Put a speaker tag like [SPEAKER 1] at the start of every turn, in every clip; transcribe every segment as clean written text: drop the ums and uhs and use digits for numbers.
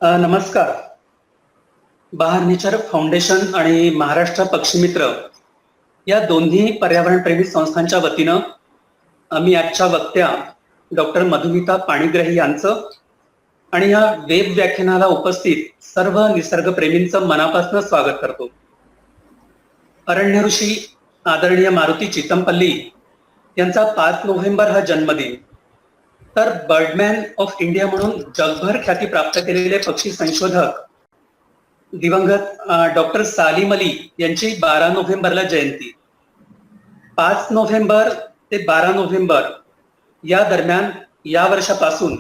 [SPEAKER 1] नमस्कार. बहार nature foundation आणि महाराष्ट्र पक्षीमित्र या दोन्ही पर्यावरणप्रेमी संस्थांच्या वतीनं आम्ही आजच्या वक्त्या डॉक्टर मधुमिता पाणिग्राही यांचं आणि या वेब व्याख्यानाला उपस्थित सर्व निसर्गप्रेमींचं मनापासून स्वागत करतो. अरण्य ऋषी आदरणीय मारुती चितमपल्ली यांचा 5 नोव्हेंबर हा जन्मदिन. तर बर्डमॅन ऑफ इंडिया म्हणून जगभर ख्याती प्राप्त केलेले पक्षी संशोधक दिवंगत डॉक्टर सालीम अली यांची 12 नोव्हेंबरला जयंती. 5 नोव्हेंबर ते 12 नोव्हेंबर या दरम्यान या वर्षापासून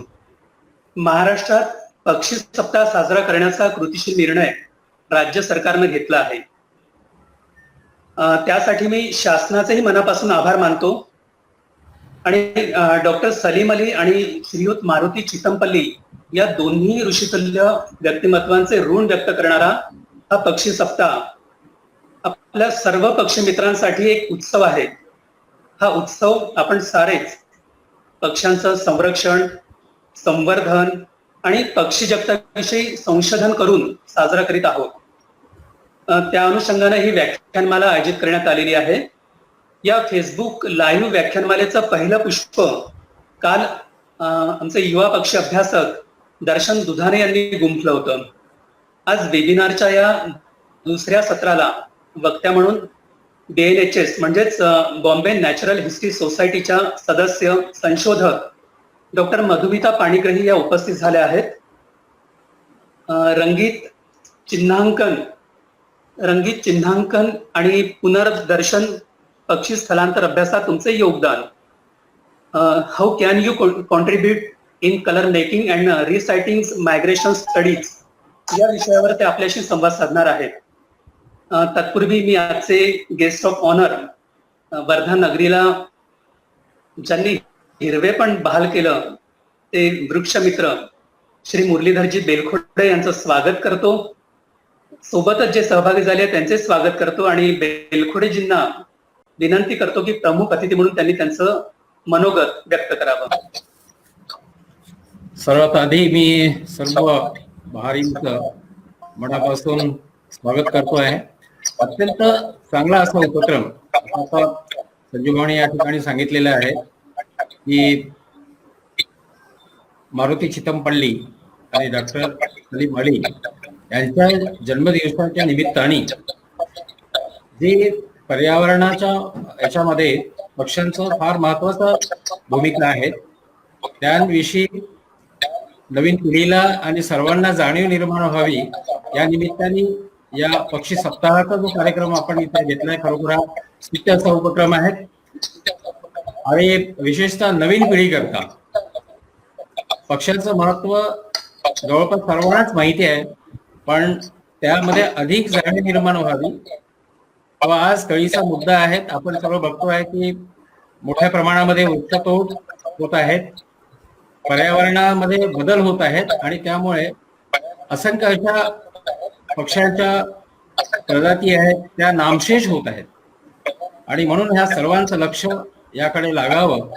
[SPEAKER 1] महाराष्ट्रात पक्षी सप्ताह साजरा करण्याचा कृतीशील निर्णय राज्य सरकारनं घेतला आहे. त्यासाठी मी शासनाचेही मनापासून आभार मानतो आणि डॉक्टर सलीम अली आणि श्रीयुत मारुती चितमपल्ली या दोन्ही ऋषितुल्य व्यक्तिमत्वांचे ऋण व्यक्त करणारा हा पक्षी सप्ताह आपल्या सर्व पक्षी मित्रांसाठी एक उत्सव आहे. हा उत्सव आपण सारेच पक्ष्यांचं संरक्षण, संवर्धन आणि पक्षी जगताविषयी संशोधन करून साजरा करीत आहोत. त्या अनुषंगाने ही व्याख्यानमाला आयोजित करण्यात आलेली आहे. या फेसबुक लाईव्ह व्याख्यानमालेचं पहिलं पुष्प काल आमचे युवा पक्षी अभ्यासक दर्शन दुधाने यांनी गुंफलं होतं. आज वेबिनारच्या या दुसऱ्या सत्राला वक्त्या म्हणून BNHS म्हणजेच बॉम्बे नॅचरल हिस्ट्री सोसायटीच्या सदस्य संशोधक डॉक्टर मधुमिता पाणिग्राही या उपस्थित झाल्या आहेत. रंगीत चिन्हांकन आणि पुनर्दर्शन पक्षी स्थलांतर अभ्यासात तुमचे योगदान. How can you contribute in colour making and reciting migration studies या विषयावर ते आपल्याशी संवाद साधणार आहेत. तत्पूर्वी मी आजचे गेस्ट ऑफ ऑनर वर्धा नगरीला ज्यांनी हिरवे पण बहाल केलं ते वृक्षमित्र श्री मुरलीधरजी बेलखोडे यांचं स्वागत करतो. सोबतच जे सहभागी झाले त्यांचे स्वागत करतो आणि बेलखोडेजींना विनंती करतो की प्रमुख अतिथी म्हणून त्यांनी त्यांचं मनोगत व्यक्त करावं.
[SPEAKER 2] सर्वात आधी मी सर्व बहारींचं मनापासून स्वागत करतो आहे. अत्यंत चांगला असा उपक्रम आता संजीवभाऊने या ठिकाणी सांगितलेला आहे की मारुती चितमपल्ली आणि डॉक्टर सलीम अली यांच्या जन्मदिवसाच्या निमित्ताने जे पर्यावरणाच्या याच्यामध्ये पक्ष्यांचं फार महत्वाचं भूमिका आहे त्याविषयी नवीन पिढीला आणि सर्वांना जाणीव निर्माण व्हावी या निमित्ताने या पक्षी सप्ताहाचा जो कार्यक्रम आपण इथे घेतलाय खरोखर हा स्तुत्याचा उपक्रम आहे आणि विशेषतः नवीन पिढी करता पक्ष्यांचं महत्व जवळपास सर्वांनाच माहिती आहे पण त्यामध्ये अधिक जाणीव निर्माण व्हावी व आज कळीचा मुद्दा आहे. आपण सर्व बघतो आहे की मोठ्या प्रमाणामध्ये वृक्षतोड होत आहेत, पर्यावरणामध्ये बदल होत आहेत आणि त्यामुळे असंख्य अशा पक्ष्यांच्या प्रजाती आहेत त्या नामशेष होत आहेत आणि म्हणून ह्या सर्वांचं लक्ष याकडे लागावं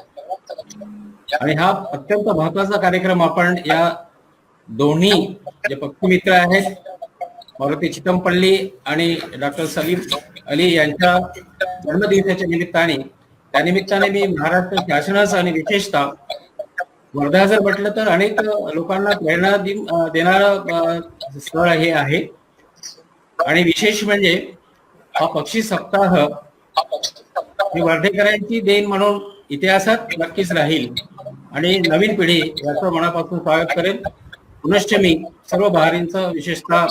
[SPEAKER 2] आणि हा अत्यंत महत्वाचा कार्यक्रम आपण या दोन्ही जे पक्षी मित्र आहेत मारुती चितमपल्ली आणि डॉक्टर सलीम अली यांच्या जन्मदिवसाच्या निमित्ताने त्यानिमित्ताने मी महाराष्ट्र शासनाचं आणि विशेषतः वर्धा जर म्हटलं तर अनेक लोकांना प्रेरणा देणारं स्थळ हे आहे आणि विशेष म्हणजे हा पक्षी सप्ताह ही वर्धेकरांची देण म्हणून इतिहासात नक्कीच राहील आणि नवीन पिढी याचं मनापासून स्वागत करेल. पुनश्च मी सर्व बहारींचं विशेषतः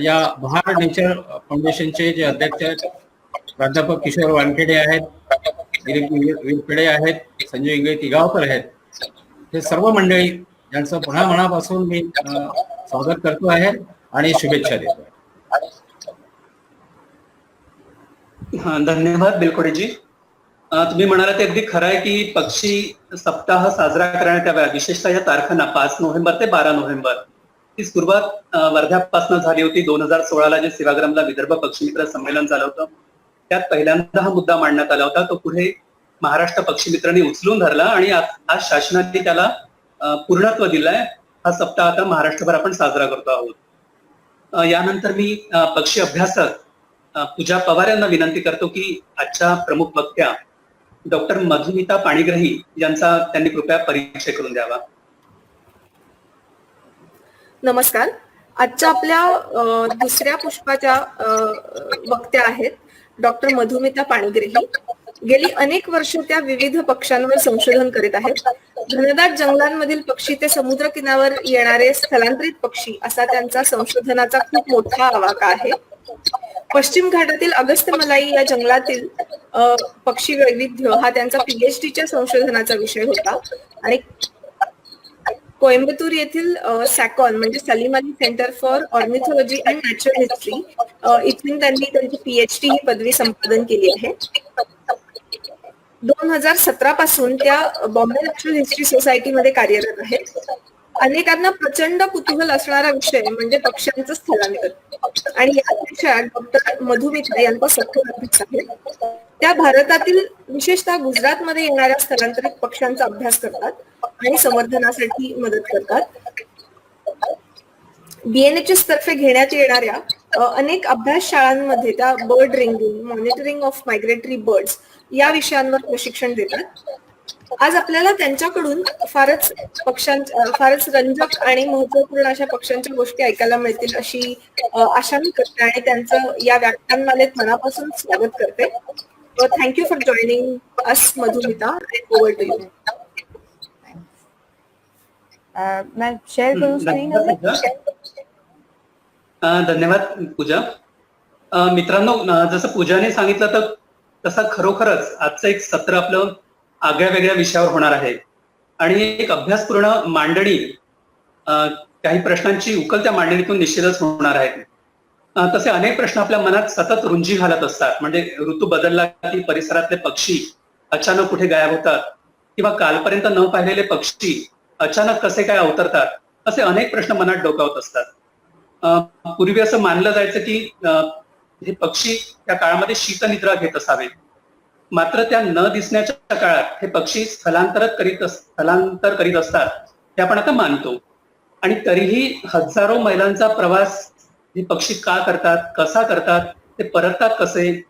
[SPEAKER 2] या बहार नेचर फाउंडेशनचे जे अध्यक्ष आहेत प्राध्यापक किशोर वानखेडे आहेत, विरखेडे आहेत, संजय इंगळे तिगावकर आहेत, हे सर्व मंडळी यांचं पुन्हा मनापासून मी स्वागत करतो आहे आणि शुभेच्छा देतो.
[SPEAKER 1] धन्यवाद बेलखोडेजी. तुम्ही म्हणाला ते अगदी खरं आहे की पक्षी सप्ताह साजरा करण्यात यावा. विशेषतः या तारखांना 5 नोव्हेंबर ते 12 नोव्हेंबर ही सुरुवात वर्ध्यापासून झाली होती. 2016ला जे सेवाग्रामला विदर्भ पक्षीमित्र संमेलन झालं होतं त्यात पहिल्यांदा हा मुद्दा मांडण्यात आला होता. तो पुढे महाराष्ट्र पक्षीमित्रांनी उचलून धरला आणि आज शासनाने त्याला पूर्णत्व दिलंय हा सप्ताह आता महाराष्ट्रभर आपण साजरा करतो आहोत. यानंतर मी पक्षी अभ्यासक पूजा पवार यांना विनंती करतो की आजच्या प्रमुख वक्त्या डॉक्टर मधुमिता पाणीग्रही यांचा त्यांनी कृपया परिचय करून द्यावा.
[SPEAKER 3] नमस्कार. आजच्या आपल्या दुसऱ्या पुष्पाच्या वक्त्या आहेत डॉक्टर मधुमिता पाणीग्रही. गेली अनेक वर्ष त्या विविध पक्ष्यांवर संशोधन करीत आहेत. घनदाट जंगलांमधील पक्षी ते समुद्र किनाऱ्यावर येणारे स्थलांतरित पक्षी असा त्यांचा संशोधनाचा खूप मोठा आवाका आहे. पश्चिम घाटातील अगस्त्यमलाई या जंगलातील पक्षी वैविध्य हा त्यांचा पीएचडीच्या संशोधनाचा विषय होता आणि कोइंबतूर येथील सॅकॉन म्हणजे Salim Ali centre for ornithology and natural history इथून त्यांनी त्यांची पीएचडी ही पदवी संपादन केली आहे. 2017 पासून त्या बॉम्बे नॅचरल हिस्ट्री सोसायटीमध्ये कार्यरत आहेत. अनेकांना प्रचंड कुतूहल असणारा विषय म्हणजे पक्ष्यांचं स्थलांतर आणि या विषयात डॉक्टर मधुमिता यांचा सखोल अभ्यास आहे. त्या भारतातील विशेषतः गुजरातमध्ये येणाऱ्या स्थलांतरित पक्ष्यांचा अभ्यास करतात आणि संवर्धनासाठी मदत करतात. BNHS तर्फे घेण्यात येणाऱ्या अनेक अभ्यास शाळांमध्ये त्या bird ringing, monitoring of migratory birds या विषयांवर प्रशिक्षण देतात. आज आपल्याला त्यांच्याकडून फारच रंजक आणि महत्वपूर्ण अशा पक्ष्यांच्या गोष्टी ऐकायला मिळतील अशी आशा मी करते आणि त्यांचं या व्याख्यानमालेत मनापासून स्वागत करते. Thank you for joining us Madhumita. Over to you.
[SPEAKER 4] मैं शेअर करू स्क्रीन.
[SPEAKER 1] धन्यवाद पूजा. मित्रांनो, जसं पूजाने सांगितलं तर तसं खरोखरच आजचं एक सत्र आपलं आगळ्या वेगळ्या विषयावर होणार आहे आणि एक अभ्यासपूर्ण मांडणी, काही प्रश्नांची उकल त्या मांडणीतून निश्चितच होणार आहे. तसे अनेक प्रश्न आपल्या मनात सतत रुंजी घालत असतात. म्हणजे ऋतू बदलला की परिसरातले पक्षी अचानक कुठे गायब होतात किंवा कालपर्यंत न पाहिलेले पक्षी अचानक कसे काय अवतरतात, असे अनेक प्रश्न मनात डोकावत असतात. पूर्वी असं मानलं जायचं की हे पक्षी त्या काळामध्ये शीतनिद्रा घेत असावे. मात्र त्या न दिसण्याच्या काळात हे पक्षी स्थलांतर करीत असतात हे आपण आता मानतो. आणि तरीही हजारो मैलांचा प्रवास हे पक्षी का करतात, कसा करतात, ते परततात कसे,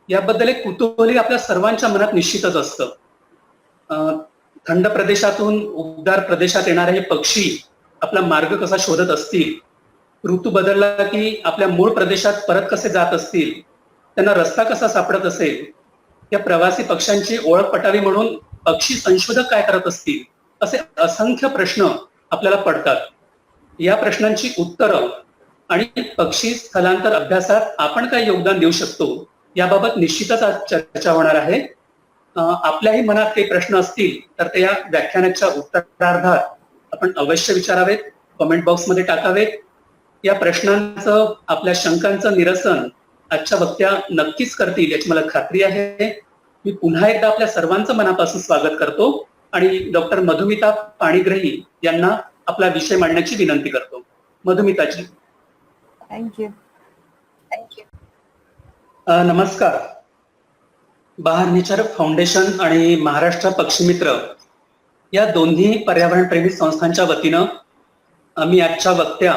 [SPEAKER 1] याबद्दल एक कुतूहली आपल्या सर्वांच्या मनात निश्चितच असतं. थंड प्रदेशातून उबदार प्रदेशात येणारे हे पक्षी आपला मार्ग कसा शोधत असतील, ऋतू बदलला की आपल्या मूळ प्रदेशात परत कसे जात असतील, त्यांना रस्ता कसा सापडत असेल, या प्रवासी पक्ष्यांची ओळख पटावी म्हणून पक्षी संशोधक काय करत असतील, असे असंख्य प्रश्न आपल्याला पडतात. या प्रश्नांची उत्तरं आणि पक्षी स्थलांतर अभ्यासात आपण काय योगदान देऊ शकतो याबाबत निश्चितच आज चर्चा होणार आहे. आपल्याही मनात काही प्रश्न असतील तर ते या व्याख्यानाच्या उत्तरार्धात आपण अवश्य विचारावेत, कमेंट बॉक्समध्ये टाकावेत. या प्रश्नांचं, आपल्या शंकांचं निरसन आजच्या वक्त्या नक्कीच करतील याची मला खात्री आहे. मी पुन्हा एकदा आपल्या सर्वांचं मनापासून स्वागत करतो आणि डॉक्टर मधुमिता पाणीग्रही यांना आपला विषय मांडण्याची विनंती करतो. मधुमिताजी.
[SPEAKER 4] थँक्यू.
[SPEAKER 1] नमस्कार. बहार नेचर फाउंडेशन आणि महाराष्ट्र पक्षी मित्र या दोन्ही पर्यावरणप्रेमी संस्थांच्या वतीनं आम्ही आजच्या वक्त्या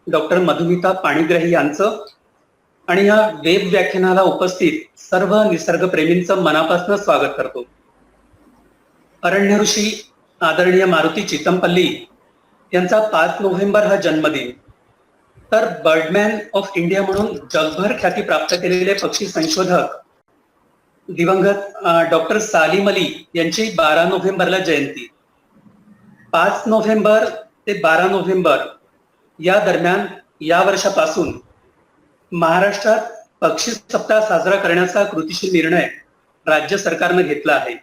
[SPEAKER 1] डॉक्टर मधुमिता पाणीग्रही यांचं आणि या वेब व्याख्यानाला उपस्थित सर्व निसर्गप्रेमींचं मनापासून स्वागत करतो. अरण्य ऋषी आदरणीय मारुती चितमपल्ली यांचा 5 नोव्हेंबर हा जन्मदिन, तर बर्डमॅन ऑफ इंडिया म्हणून जगभर ख्याती प्राप्त केलेले पक्षी संशोधक दिवंगत डॉक्टर सालीम अली यांची 12 नोव्हेंबरला जयंती. 5 नोव्हेंबर ते 12 नोव्हेंबर या दरम्यान या वर्षापासून महाराष्ट्रात पक्षी सप्ताह साजरा करण्याचा कृतीशील निर्णय राज्य सरकारनं घेतला आहे.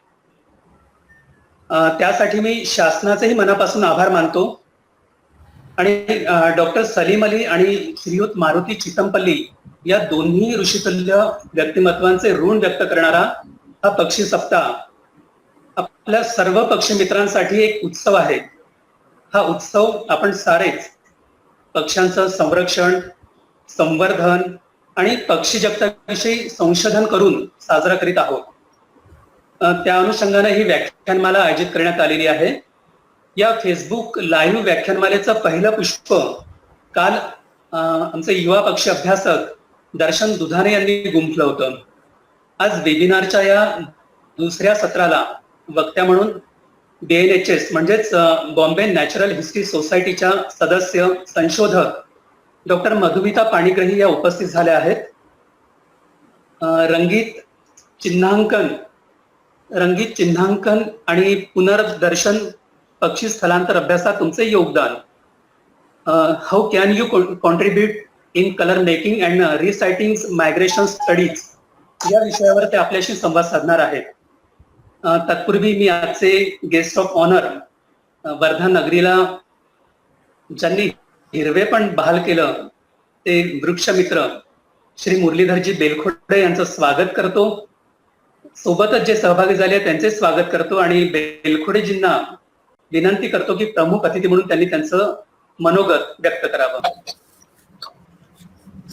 [SPEAKER 1] त्यासाठी मी शासनाचेही मनापासून आभार मानतो आणि डॉक्टर सलीम अली आणि श्रीयुत मारुती चितमपल्ली या दोन्ही ऋषितुल्य व्यक्तिमत्वांचे ऋण व्यक्त करणारा हा पक्षी सप्ताह आपल्या सर्व पक्षी मित्रांसाठी एक उत्सव आहे. हा उत्सव आपण सारेच पक्ष्यांचं संरक्षण, संवर्धन आणि पक्षी जगताविषयी संशोधन करून साजरा करीत आहोत. त्या अनुषंगाने ही व्याख्यानमाला आयोजित करण्यात आलेली आहे. या फेसबुक लाईव्ह व्याख्यानमालेचं पहिलं पुष्प काल आमचे युवा पक्षी अभ्यासक दर्शन दुधाने यांनी गुंफलं होतं. आज वेबिनारच्या या दुसऱ्या सत्राला वक्त्या म्हणून BNHS म्हणजेच बॉम्बे नॅचरल हिस्ट्री सोसायटीच्या सदस्य संशोधक डॉक्टर मधुमिता पाणिग्रही या उपस्थित झाल्या आहेत. रंगीत चिन्हांकन आणि पुनर्दर्शन पक्षी स्थलांतर अभ्यासात तुमचे योगदान. How can you contribute in colour making and resighting migration studies या विषयावर ते आपल्याशी संवाद साधणार आहेत. तत्पूर्वी मी आजचे गेस्ट ऑफ ऑनर वर्धा नगरीला ज्यांनी हिरवे पण बहाल केलं ते वृक्षमित्र श्री मुरलीधरजी बेलखोडे यांचं स्वागत करतो. सोबतच जे सहभागी झाले त्यांचे स्वागत करतो आणि बेलखोडेजींना विनंती करतो की प्रमुख अतिथी म्हणून त्यांनी त्यांचं मनोगत व्यक्त करावं.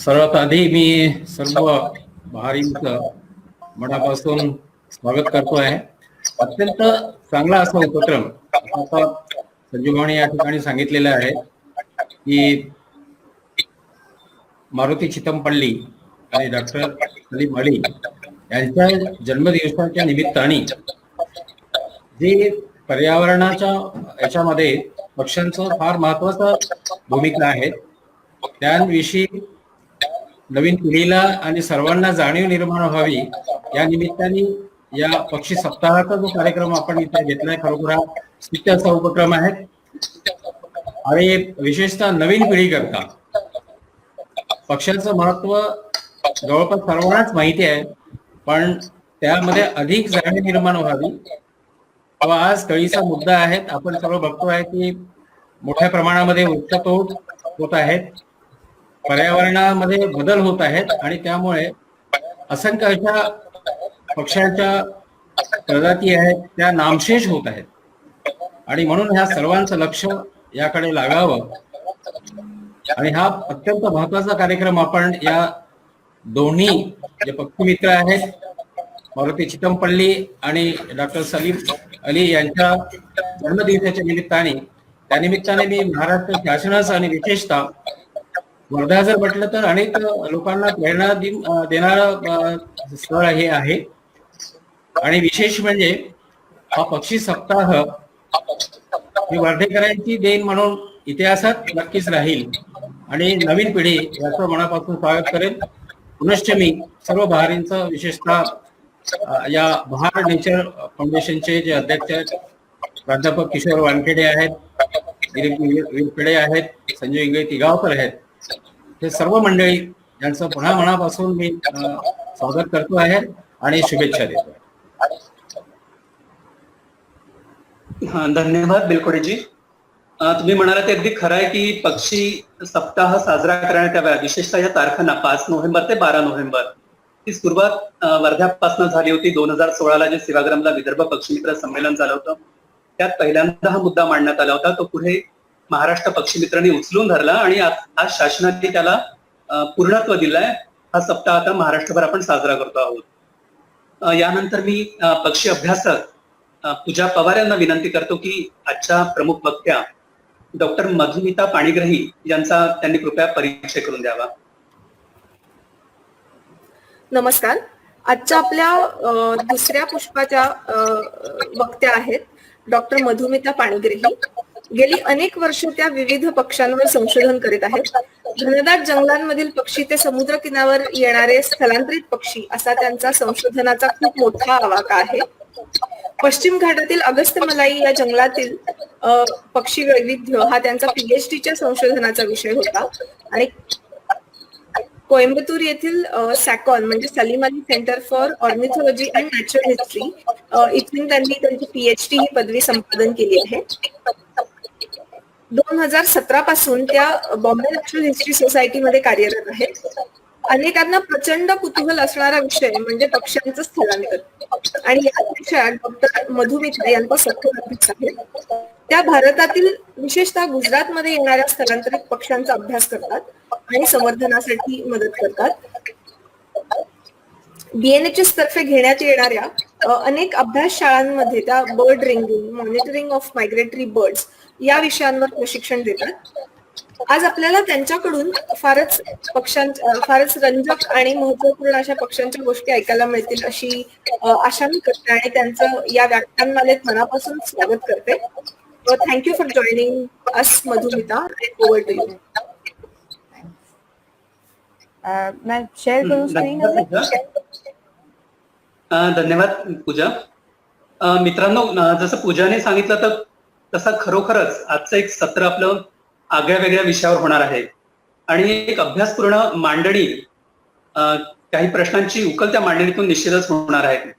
[SPEAKER 2] सर्वात आधी मी सर्व बहारींचं मनापासून स्वागत करतो आहे. अत्यंत चांगला असा उपक्रम आता संजीवनी या ठिकाणी सांगितलेला आहे की मारुती चितमपल्ली आणि डॉक्टर सलीम अली यांच्या जन्मदिवसाच्या निमित्ताने जे पर्यावरणाच्या याच्यामध्ये पक्ष्यांचं फार महत्वाचं भूमिका आहे त्याविषयी नवीन पिढीला आणि सर्वांना जाणीव निर्माण व्हावी या निमित्ताने या पक्षी सप्ताहाचा जो कार्यक्रम आपण इथे घेतलाय खरोखर हा स्तुत्य असा उपक्रम आहे आणि विशेषतः नवीन पिढी करता पक्ष्यांचं महत्व जवळपास सर्वांनाच माहिती आहे पण त्यामध्ये अधिक जाणीव निर्माण व्हावी व आज कळीचा मुद्दा आहे. आपण सर्व बघतोय की मोठ्या प्रमाणामध्ये वृक्षतोड होत आहेत, पर्यावरणामध्ये बदल होत आहेत आणि त्यामुळे असंख्य अशा पक्ष्यांच्या प्रजाती आहेत त्या नामशेष होत आहेत आणि म्हणून ह्या सर्वांचं लक्ष याकडे लागावं आणि हा अत्यंत महत्वाचा कार्यक्रम आपण या दोन्ही जे पक्षी मित्र आहेत मारुती चितमपल्ली आणि डॉक्टर सलीम अली यांच्या जन्मदिवसाच्या निमित्ताने त्यानिमित्ताने मी महाराष्ट्र शासनाचं आणि विशेषतः वर्धा जर म्हटलं तर अनेक लोकांना प्रेरणा देणारं स्थळ हे आहे आणि विशेष म्हणजे हा पक्षी सप्ताह ही वर्धेकरांची देण म्हणून इतिहासात नक्कीच राहील आणि नवीन पिढी याचं मनापासून स्वागत करेल. पुनश्च मी सर्व बहारींचं विशेषतः या बहार नेचर फाउंडेशनचे जे अध्यक्ष आहेत प्राध्यापक किशोर वानखेडे आहेत, वीरखेडे आहेत, संजय इंगळे तिगावकर आहेत, हे सर्व मंडळी यांचं पुन्हा मनापासून मी स्वागत करतो आहे आणि शुभेच्छा देतो.
[SPEAKER 1] धन्यवाद बेलखोडेजी. तुम्ही म्हणाला ते अगदी खरं आहे की पक्षी सप्ताह साजरा करण्यात यावा. विशेषतः या तारखांना 5 नोव्हेंबर ते 12 नोव्हेंबर ही सुरुवात वर्ध्यापासून झाली होती. 2016ला जे सेवाग्रामला विदर्भ पक्षी मित्र संमेलन झालं होतं त्यात पहिल्यांदा हा मुद्दा मांडण्यात आला होता. तो पुढे महाराष्ट्र पक्षी मित्रांनी उचलून धरला आणि आज शासनाने त्याला पूर्णत्व दिलंय. हा सप्ताह आता महाराष्ट्रभर आपण साजरा करतो आहोत. यानंतर मी पक्षी अभ्यासक पूजा पवार यांना विनंती करतो की आजच्या प्रमुख वक्त्या डॉक्टर मधुमिता पाणिग्रही यांचा त्यांनी कृपया परिचय करून द्यावा.
[SPEAKER 3] नमस्कार. आजच्या आपल्या दुसऱ्या पुष्पाच्या वक्त्या आहेत डॉक्टर मधुमिता पाणिग्रही. गेली अनेक वर्ष त्या विविध पक्ष्यांवर संशोधन करीत आहेत. घनदाट जंगलांमधील पक्षी ते समुद्र किनाऱ्यावर येणारे स्थलांतरित पक्षी असा त्यांचा संशोधनाचा खूप मोठा आवाका आहे. पश्चिम घाटातील अगस्त्यमलाई या जंगलातील पक्षी वैविध्य हा त्यांचा PhDच्या संशोधनाचा विषय होता आणि कोइंबतूर येथील सॅकॉन म्हणजे Salim Ali centre for ornithology and natural history इथून त्यांनी त्यांची PhD ही पदवी संपादन केली आहे. 2017 पासून त्या बॉम्बे नॅचरल हिस्ट्री सोसायटीमध्ये कार्यरत आहेत. अनेकांना प्रचंड कुतूहल असणारा विषय म्हणजे पक्ष्यांचं स्थलांतर आणि या विषयात डॉक्टर मधुमिता यांचा सखोल अभ्यास आहे. त्या भारतातील विशेषतः गुजरातमध्ये येणाऱ्या स्थलांतरित पक्ष्यांचा अभ्यास करतात आणि संवर्धनासाठी मदत करतात. BNHS तर्फे घेण्यात येणाऱ्या अनेक अभ्यास शाळांमध्ये त्या bird ringing, monitoring of migratory birds या विषयांवर प्रशिक्षण देतात. आज आपल्याला त्यांच्याकडून फारच रंजक आणि महत्वपूर्ण अशा पक्ष्यांच्या गोष्टी ऐकायला मिळतील अशी आशा मी करते आणि त्यांचं या व्याख्यानमालेत मनापासून स्वागत करते. Thank you for joining us Madhumita. Over to you.
[SPEAKER 4] मैं शेयर करूँ स्क्रीन अभी?
[SPEAKER 1] धन्यवाद पूजा. मित्रांनो, जसं पूजाने सांगितलं तर तसं खरोखरच आजचं एक सत्र आपलं आगळ्या वेगळ्या विषयावर होणार आहे आणि एक अभ्यासपूर्ण मांडणी, काही प्रश्नांची उकल त्या मांडणीतून निश्चितच होणार आहे.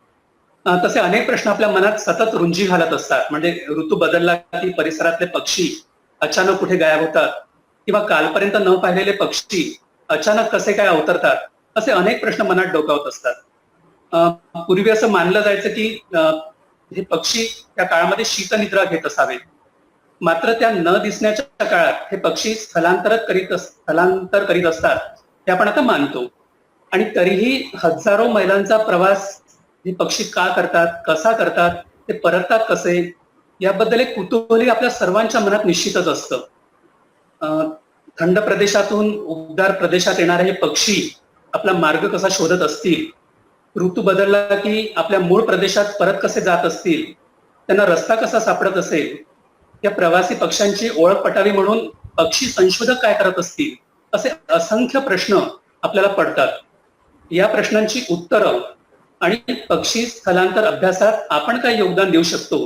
[SPEAKER 1] तसे अनेक प्रश्न आपल्या मनात सतत रुंजी घालत असतात. म्हणजे ऋतू बदलला की परिसरातले पक्षी अचानक कुठे गायब होतात किंवा कालपर्यंत न पाहिलेले पक्षी अचानक कसे काय अवतरतात, असे अनेक प्रश्न मनात डोकावत असतात. पूर्वी असं मानलं जायचं की हे पक्षी त्या काळामध्ये शीतनिद्रा घेत असावे. मात्र त्या न दिसण्याच्या काळात हे पक्षी स्थलांतर करीत असतात हे आपण आता मानतो. आणि तरीही हजारो मैलांचा प्रवास हे पक्षी का करतात, कसा करतात, ते परततात कसे, याबद्दल एक कुतूहल आपल्या सर्वांच्या मनात निश्चितच असतं. थंड प्रदेशातून उबदार प्रदेशात येणारे हे पक्षी आपला मार्ग कसा शोधत असतील, ऋतू बदलला की आपल्या मूळ प्रदेशात परत कसे जात असतील, त्यांना रस्ता कसा सापडत असेल, या प्रवासी पक्ष्यांची ओळख पटावी म्हणून पक्षी संशोधक काय करत असतील, असे असंख्य प्रश्न आपल्याला पडतात. या प्रश्नांची उत्तरं आणि पक्षी स्थलांतर अभ्यासात आपण काय योगदान देऊ शकतो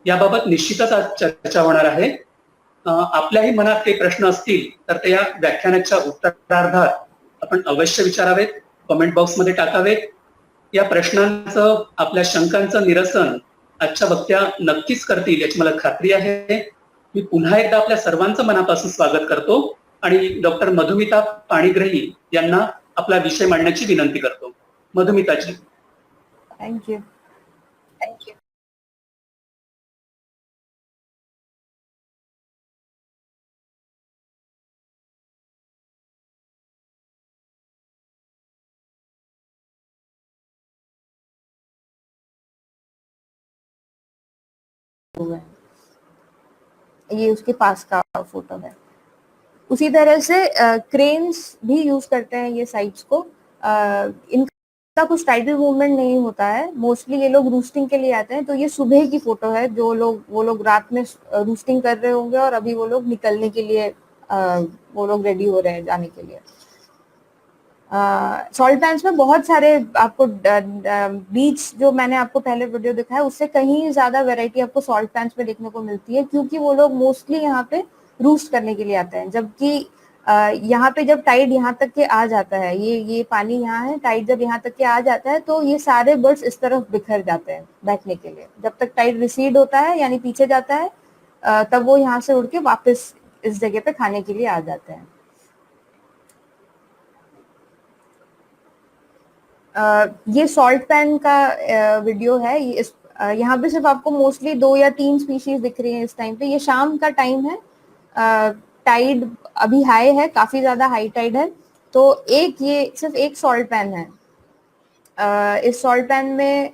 [SPEAKER 1] याबाबत निश्चितच आज चर्चा होणार आहे. आपल्याही मनात काही प्रश्न असतील तर ते या व्याख्यानाच्या उत्तरार्धात आपण अवश्य विचारावेत, कमेंट बॉक्समध्ये टाकावेत. या प्रश्नांचं, आपल्या शंकांचं निरसन आजच्या वक्त्या नक्कीच करतील याची मला खात्री आहे. मी पुन्हा एकदा आपल्या सर्वांचं मनापासून स्वागत करतो आणि डॉक्टर मधुमिता पाणिग्रही यांना आपला विषय मांडण्याची विनंती करतो. मधुमिताजी.
[SPEAKER 4] Thank you. ये उसके पास का फोटो है. उसी तरह से क्रेन्स भी यूज करते हैं ये साइट्स को. इनका कुछ टाइटल मूवमेंट नहीं होता है. मोस्टली ये लोग रूस्टिंग के लिए आते हैं. तो ये सुबह की फोटो है. वो लोग रात में रूस्टिंग कर रहे होंगे और अभी वो लोग निकलने के लिए वो लोग रेडी हो रहे हैं जाने के लिए. सॉल्ट पैन्स में बहुत सारे आपको बीच, जो मैंने आपको पहले वीडियो दिखाया उससे कहीं ज्यादा वैरायटी आपको सॉल्ट पैन्स में देखने को मिलती है, क्योंकि वो लोग मोस्टली यहाँ पे रूस्ट करने के लिए आते हैं. जबकि यहाँ पे जब टाइड यहाँ तक के आ जाता है, ये पानी यहाँ है, टाइड जब यहाँ तक के आ जाता है तो ये सारे बर्ड्स इस तरफ बिखर जाते हैं बैठने के लिए. जब तक टाइड रिसीड होता है यानी पीछे जाता है, तब वो यहाँ से उड़ के वापस इस जगह पे खाने के लिए आ जाते हैं. ये सॉल्ट पैन का वीडियो है. यहाँ पे सिर्फ आपको मोस्टली 2 या 3 स्पीशीज दिख रही हैं इस टाइम पे. ये शाम का टाइम है. टाइड अभी हाई है, काफी ज्यादा हाई टाइड है. तो ये सिर्फ एक सॉल्ट पैन है. इस सॉल्ट पैन में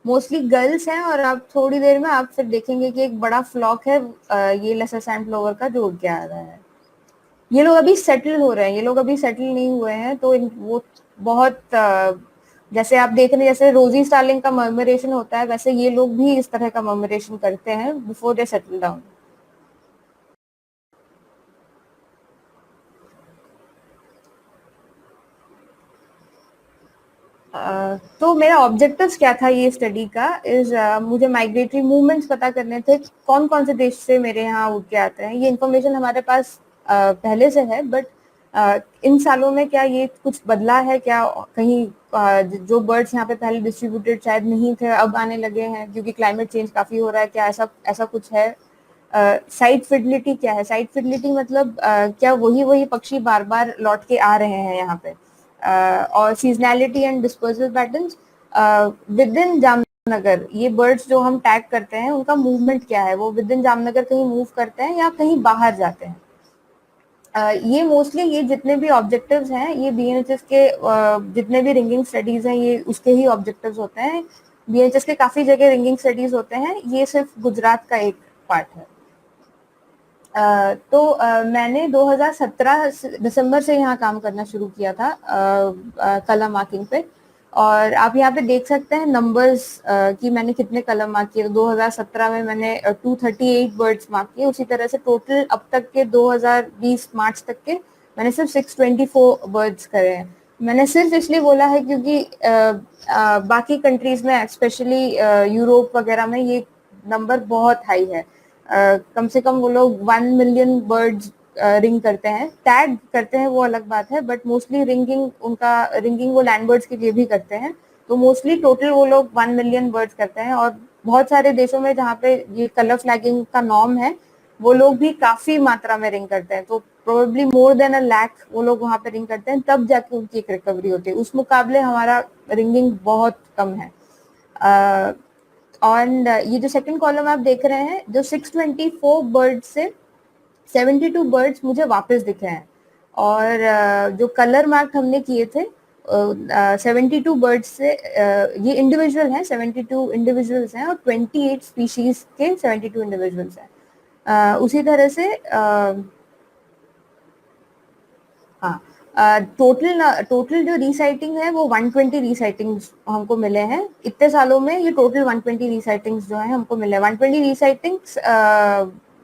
[SPEAKER 4] मोस्टली गर्ल्स हैं और आप थोड़ी देर में आप फिर देखेंगे कि एक बड़ा फ्लॉक है ये लेसर सैंड फ्लोवर का जो उड़ के आ रहा है. ये लोग अभी सेटल हो रहे हैं, ये लोग अभी सेटल नहीं हुए हैं. तो वो बहुत जैसे आप देख रहे हैं, जैसे रोजी स्टार्लिंग का मर्मरेशन होता है, वैसे ये लोग भी इस तरह का मर्मरेशन करते हैं बिफोर दे सेटल डाउन. तो मेरा ऑब्जेक्टिव्स क्या था ये स्टडी का, मुझे माइग्रेटरी मूवमेंट्स पता करने थे. कौन कौन से देश से मेरे यहाँ उड़ के आते हैं. ये इन्फॉर्मेशन हमारे पास पहले से है, बट इन सालों में क्या ये कुछ बदला है क्या, कहीं जो बर्ड्स यहाँ पे पहले डिस्ट्रीब्यूटेड शायद नहीं थे अब आने लगे हैं क्योंकि क्लाइमेट चेंज काफी हो रहा है, क्या ऐसा कुछ है. साइट फिडिलिटी क्या है. साइट फिडिलिटी मतलब क्या वही पक्षी बार बार लौट के आ रहे हैं यहाँ पे. और seasonality and dispersal patterns with in Jamnagar. ये बर्ड्स जो हम टैग करते हैं उनका मूवमेंट क्या है, वो विद इन जामनगर कहीं मूव करते हैं या कहीं बाहर जाते हैं. ये मोस्टली ये जितने भी ऑब्जेक्टिव्स हैं ये बीएनएचएस के जितने भी रिंगिंग स्टडीज हैं ये उसके ही ऑब्जेक्टिव्स होते हैं। बीएनएचएस के काफी जगह रिंगिंग स्टडीज होते हैं, ये सिर्फ गुजरात का एक पार्ट है। मैंने 2017 दिसंबर से यहाँ काम करना शुरू किया था कलम मार्किंग पे, और आप यहाँ पे देख सकते हैं नंबर्स कि मैंने कितने कलम मार्क किए। 2017 में मैंने 238 बर्ड्स मार्क किए। उसी तरह से टोटल अब तक के 2020 मार्च तक के मैंने सिर्फ 624 बर्ड्स करे हैं। मैंने सिर्फ इसलिए बोला है क्योंकि बाकी कंट्रीज में स्पेशली यूरोप वगैरह में ये नंबर बहुत हाई है। कम से कम वो लोग 1 मिलियन बर्ड्स रिंग करते हैं। टैग करते हैं वो अलग बात है, बट मोस्टली रिंगिंग वो लैंड बर्ड्स के लिए भी करते हैं। तो मोस्टली टोटल वो लोग 1 मिलियन बर्ड्स करते हैं, और बहुत सारे देशों में जहाँ पे ये कलर फ्लैगिंग का नॉर्म है वो लोग भी काफी मात्रा में रिंग करते हैं। तो प्रोबेबली मोर देन 1 लाख वो लोग वहाँ पे रिंग करते हैं, तब जाके उनकी एक रिकवरी होती है। उस मुकाबले हमारा रिंगिंग बहुत कम है। और ये जो सेकंड कॉलम आप देख रहे हैं, जो 624 बर्ड्स से 72 बर्ड्स मुझे वापस दिखे हैं, और जो कलर मार्क हमने किए थे 72 बर्ड्स से ये इंडिविजुअल हैं, 72 इंडिविजुअल्स हैं, और 28 स्पीशीज के 72 इंडिविजुअल्स हैं। उसी तरह से हाँ, टोटल जो रीसाइटिंग है वो 120 रीसाइटिंग्स हमको मिले हैं इतने सालों में। ये टोटल 120 रीसाइटिंग्स जो है हमको मिले हैं। 120 रीसाइटिंग्स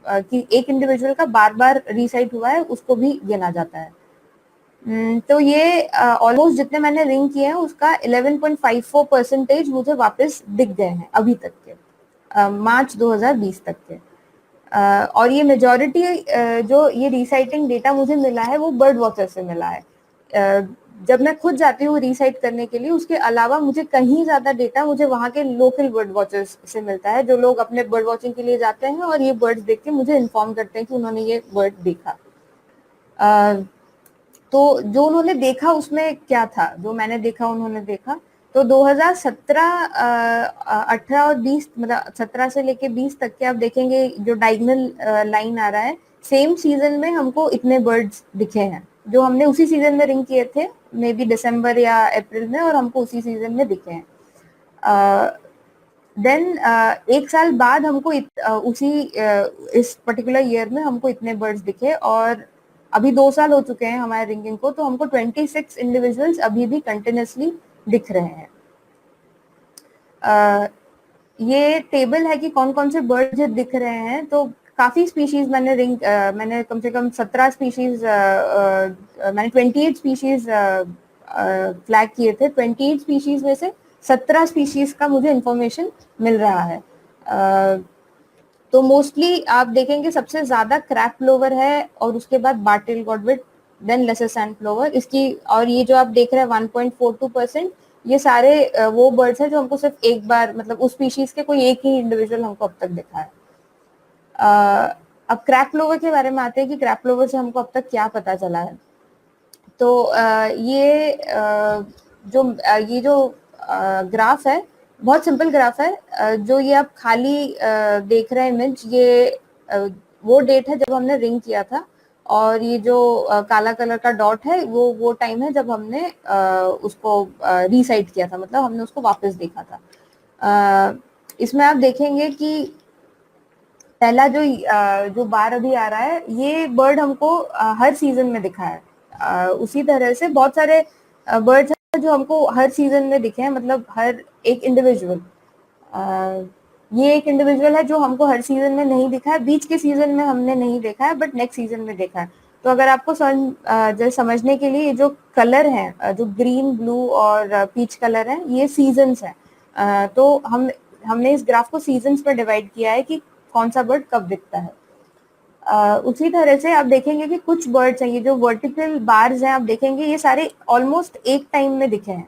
[SPEAKER 4] कि एक इंडिविजुअल का बार बार रीसाइट हुआ है उसको भी गिना जाता है। तो ये ऑलमोस्ट जितने मैंने रिंग किए हैं उसका 11.54% मुझे वापस दिख गए हैं अभी तक के, मार्च 2020 तक के। और ये मेजॉरिटी जो ये रीसाइटिंग डेटा मुझे मिला है वो बर्ड वॉचर से मिला है। जब मैं खुद जाती हूँ रीसाइट करने के लिए, उसके अलावा मुझे कहीं ज्यादा डेटा मुझे वहाँ के लोकल बर्ड वॉचर्स से मिलता है, जो लोग अपने बर्ड वॉचिंग के लिए जाते हैं और ये बर्ड्स देख के मुझे इन्फॉर्म करते हैं कि उन्होंने ये बर्ड देखा। तो जो उन्होंने देखा उसमें क्या था, जो मैंने देखा उन्होंने देखा। तो 2017, 18 और 20, मतलब 17 से लेके 20 तक के आप देखेंगे जो डायगोनल लाइन आ रहा है, सेम सीजन में हमको इतने बर्ड्स दिखे हैं जो हमने उसी सीजन में रिंग किए थे, मे बी दिसंबर या अप्रैल में, और हमको उसी सीजन में दिखे हैं। देन एक साल बाद हमको इस पर्टिकुलर ईयर में हमको इतने बर्ड्स दिखे, और अभी 2 साल हो चुके हैं हमारे रिंगिंग को, तो हमको 26 इंडिविजुअल्स अभी भी कंटिन्यूसली दिख रहे हैं। ये टेबल है कि कौन कौन से बर्ड्स दिख रहे हैं। तो काफी स्पीशीज मैंने कम से कम 17 स्पीशीज, मैंने 28 स्पीशीज फ्लैग किए थे। 28 स्पीशीज में से 17 स्पीशीज का मुझे इंफॉर्मेशन मिल रहा है। तो मोस्टली आप देखेंगे सबसे ज्यादा क्रैप प्लोवर है, और उसके बाद bar tailed godwit, then lesser sand plover इसकी। और ये जो आप देख रहे हैं 1.42%, ये सारे वो बर्ड्स हैं जो हमको सिर्फ एक बार, मतलब उस स्पीशीज के कोई एक ही इंडिविजुअल हमको अब तक दिखा है। अब क्रैप प्लोवर के बारे में आते हैं कि क्रैप प्लोवर से हमको अब तक क्या पता चला है। तो ये जो ग्राफ है बहुत सिंपल ग्राफ है। जो ये आप खाली देख रहे हैं इमेज, ये वो डेट है जब हमने रिंग किया था, और ये जो काला कलर का डॉट है वो टाइम है जब हमने उसको रीसाइट किया था, मतलब हमने उसको वापस देखा था। इसमें आप देखेंगे कि पहला जो बार अभी आ रहा है, ये बर्ड हमको हर सीजन में दिखा है। उसी तरह से बहुत सारे बर्ड्स हैं जो हमको हर सीजन में दिखे हैं, मतलब हर एक इंडिविजुअल। ये एक इंडिविजुअल है जो हमको हर सीजन में नहीं दिखा है, बीच के सीजन में हमने नहीं देखा है, बट नेक्स्ट सीजन में देखा है। तो अगर आपको समझने के लिए जो कलर है, जो ग्रीन, ब्लू और पीच कलर है, ये सीजन्स है। तो हमने इस ग्राफ को सीजन्स पर डिवाइड किया है कि कौन सा बर्ड कब दिखता है। उसी तरह से आप देखेंगे कि कुछ बर्ड्स हैं, ये जो वर्टिकल बार्स हैं आप देखेंगे, ये सारे ऑलमोस्ट एक टाइम में दिखे हैं।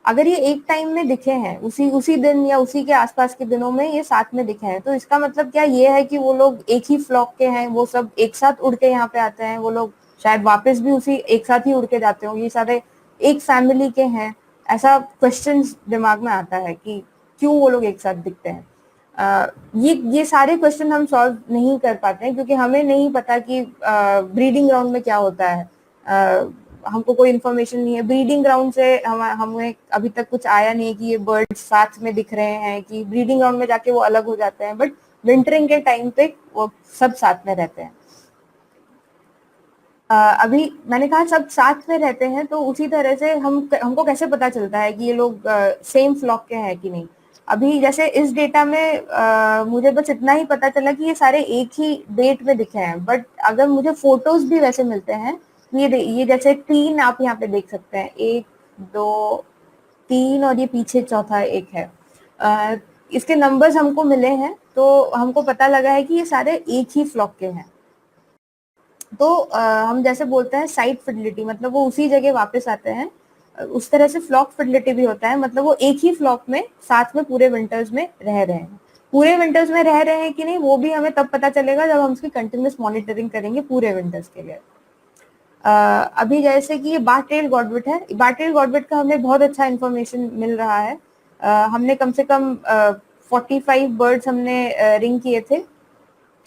[SPEAKER 4] अगर ये एक टाइम में दिखे हैं, उसी दिन या उसी के आसपास के दिनों में ये साथ में दिखे हैं, तो इसका मतलब क्या ये है कि वो लोग एक ही फ्लॉक के हैं, वो सब एक साथ उड़ के यहाँ पे आते हैं, वो लोग शायद वापस भी उसी एक साथ ही उड़ के जाते होंगे, ये सारे एक फैमिली के हैं। ऐसा क्वेश्चन दिमाग में आता है कि क्यों वो लोग एक साथ दिखते हैं। ये सारे क्वेश्चन हम सॉल्व नहीं कर पाते हैं क्योंकि हमें नहीं पता कि ब्रीडिंग ग्राउंड में क्या होता है। हमको कोई इन्फॉर्मेशन नहीं है ब्रीडिंग ग्राउंड से, हमें अभी तक कुछ आया नहीं है कि ये बर्ड्स साथ में दिख रहे हैं कि ब्रीडिंग ग्राउंड में जाके वो अलग हो जाते हैं, बट विंटरिंग के टाइम पे वो सब साथ में रहते हैं। अभी मैंने कहा सब साथ में रहते हैं, तो उसी तरह से हमको कैसे पता चलता है कि ये लोग सेम फ्लॉक के हैं कि नहीं। अभी जैसे इस डेटा में मुझे बस इतना ही पता चला कि ये सारे एक ही डेट में दिखे हैं, बट अगर मुझे फोटोज भी वैसे मिलते हैं, ये जैसे 3 आप यहाँ पे देख सकते हैं, 1 2 3 और ये पीछे चौथा एक है। इसके नंबर्स हमको मिले हैं, तो हमको पता लगा है कि ये सारे एक ही फ्लॉक के हैं। तो हम जैसे बोलते हैं साइट फिडिलिटी, मतलब वो उसी जगह वापस आते हैं। उस तरह से फ्लॉक फिडिलिटी भी होता है, मतलब वो एक ही फ्लॉक में साथ में पूरे विंटर्स में रह रहे हैं। पूरे विंटर्स में रह रहे हैं कि नहीं वो भी हमें तब पता चलेगा जब हम उसकी कंटिन्यूस मॉनिटरिंग करेंगे पूरे विंटर्स के लिए। अभी जैसे कि ये बारटेल गॉडविट है, बारटेल गॉडविट का हमें बहुत अच्छा इन्फॉर्मेशन मिल रहा है। हमने कम से कम 45 बर्ड्स हमने रिंग किए थे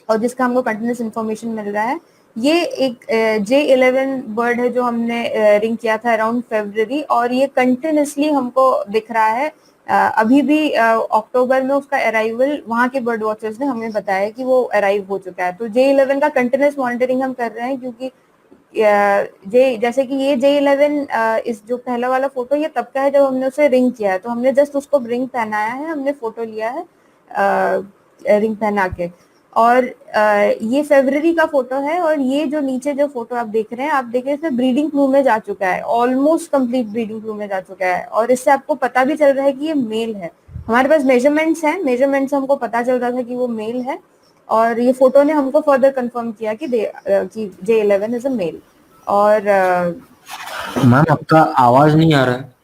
[SPEAKER 4] और जिसका हमको कंटिन्यूस इन्फॉर्मेशन मिल रहा है। ये एक J11 बर्ड है जो हमने रिंग किया था अराउंड फरवरी, और ये कंटिन्यूसली हमको दिख रहा है। अभी भी अक्टूबर में उसका अराइवल वहाँ के बर्ड वॉचर्स ने हमें बताया कि वो अराइव हो चुका है। तो J11 का कंटिन्यूस मॉनिटरिंग हम कर रहे हैं, क्योंकि जैसे कि ये J11 इस जो पहला वाला फोटो ये तब का है जब हमने उसे रिंग किया है, तो हमने जस्ट उसको रिंग पहनाया है, हमने फोटो लिया है रिंग पहना के। और ये फरवरी का फोटो है, और ये जो नीचे जो फोटो आप देख रहे हैं, आप देखिए इसमें ब्रीडिंग प्लूमेज आ चुका है, ऑलमोस्ट कंप्लीट ब्रीडिंग प्लूमेज आ चुका है, और इससे आपको पता भी चल रहा है कि ये मेल है। हमारे पास मेजरमेंट्स हैं, मेजरमेंट से हमको पता चल रहा था कि वो मेल है, और ये फोटो ने हमको फर्दर कंफर्म किया कि J11 इज अ मेल। और
[SPEAKER 5] मैम आपका आवाज नहीं आ रहा है।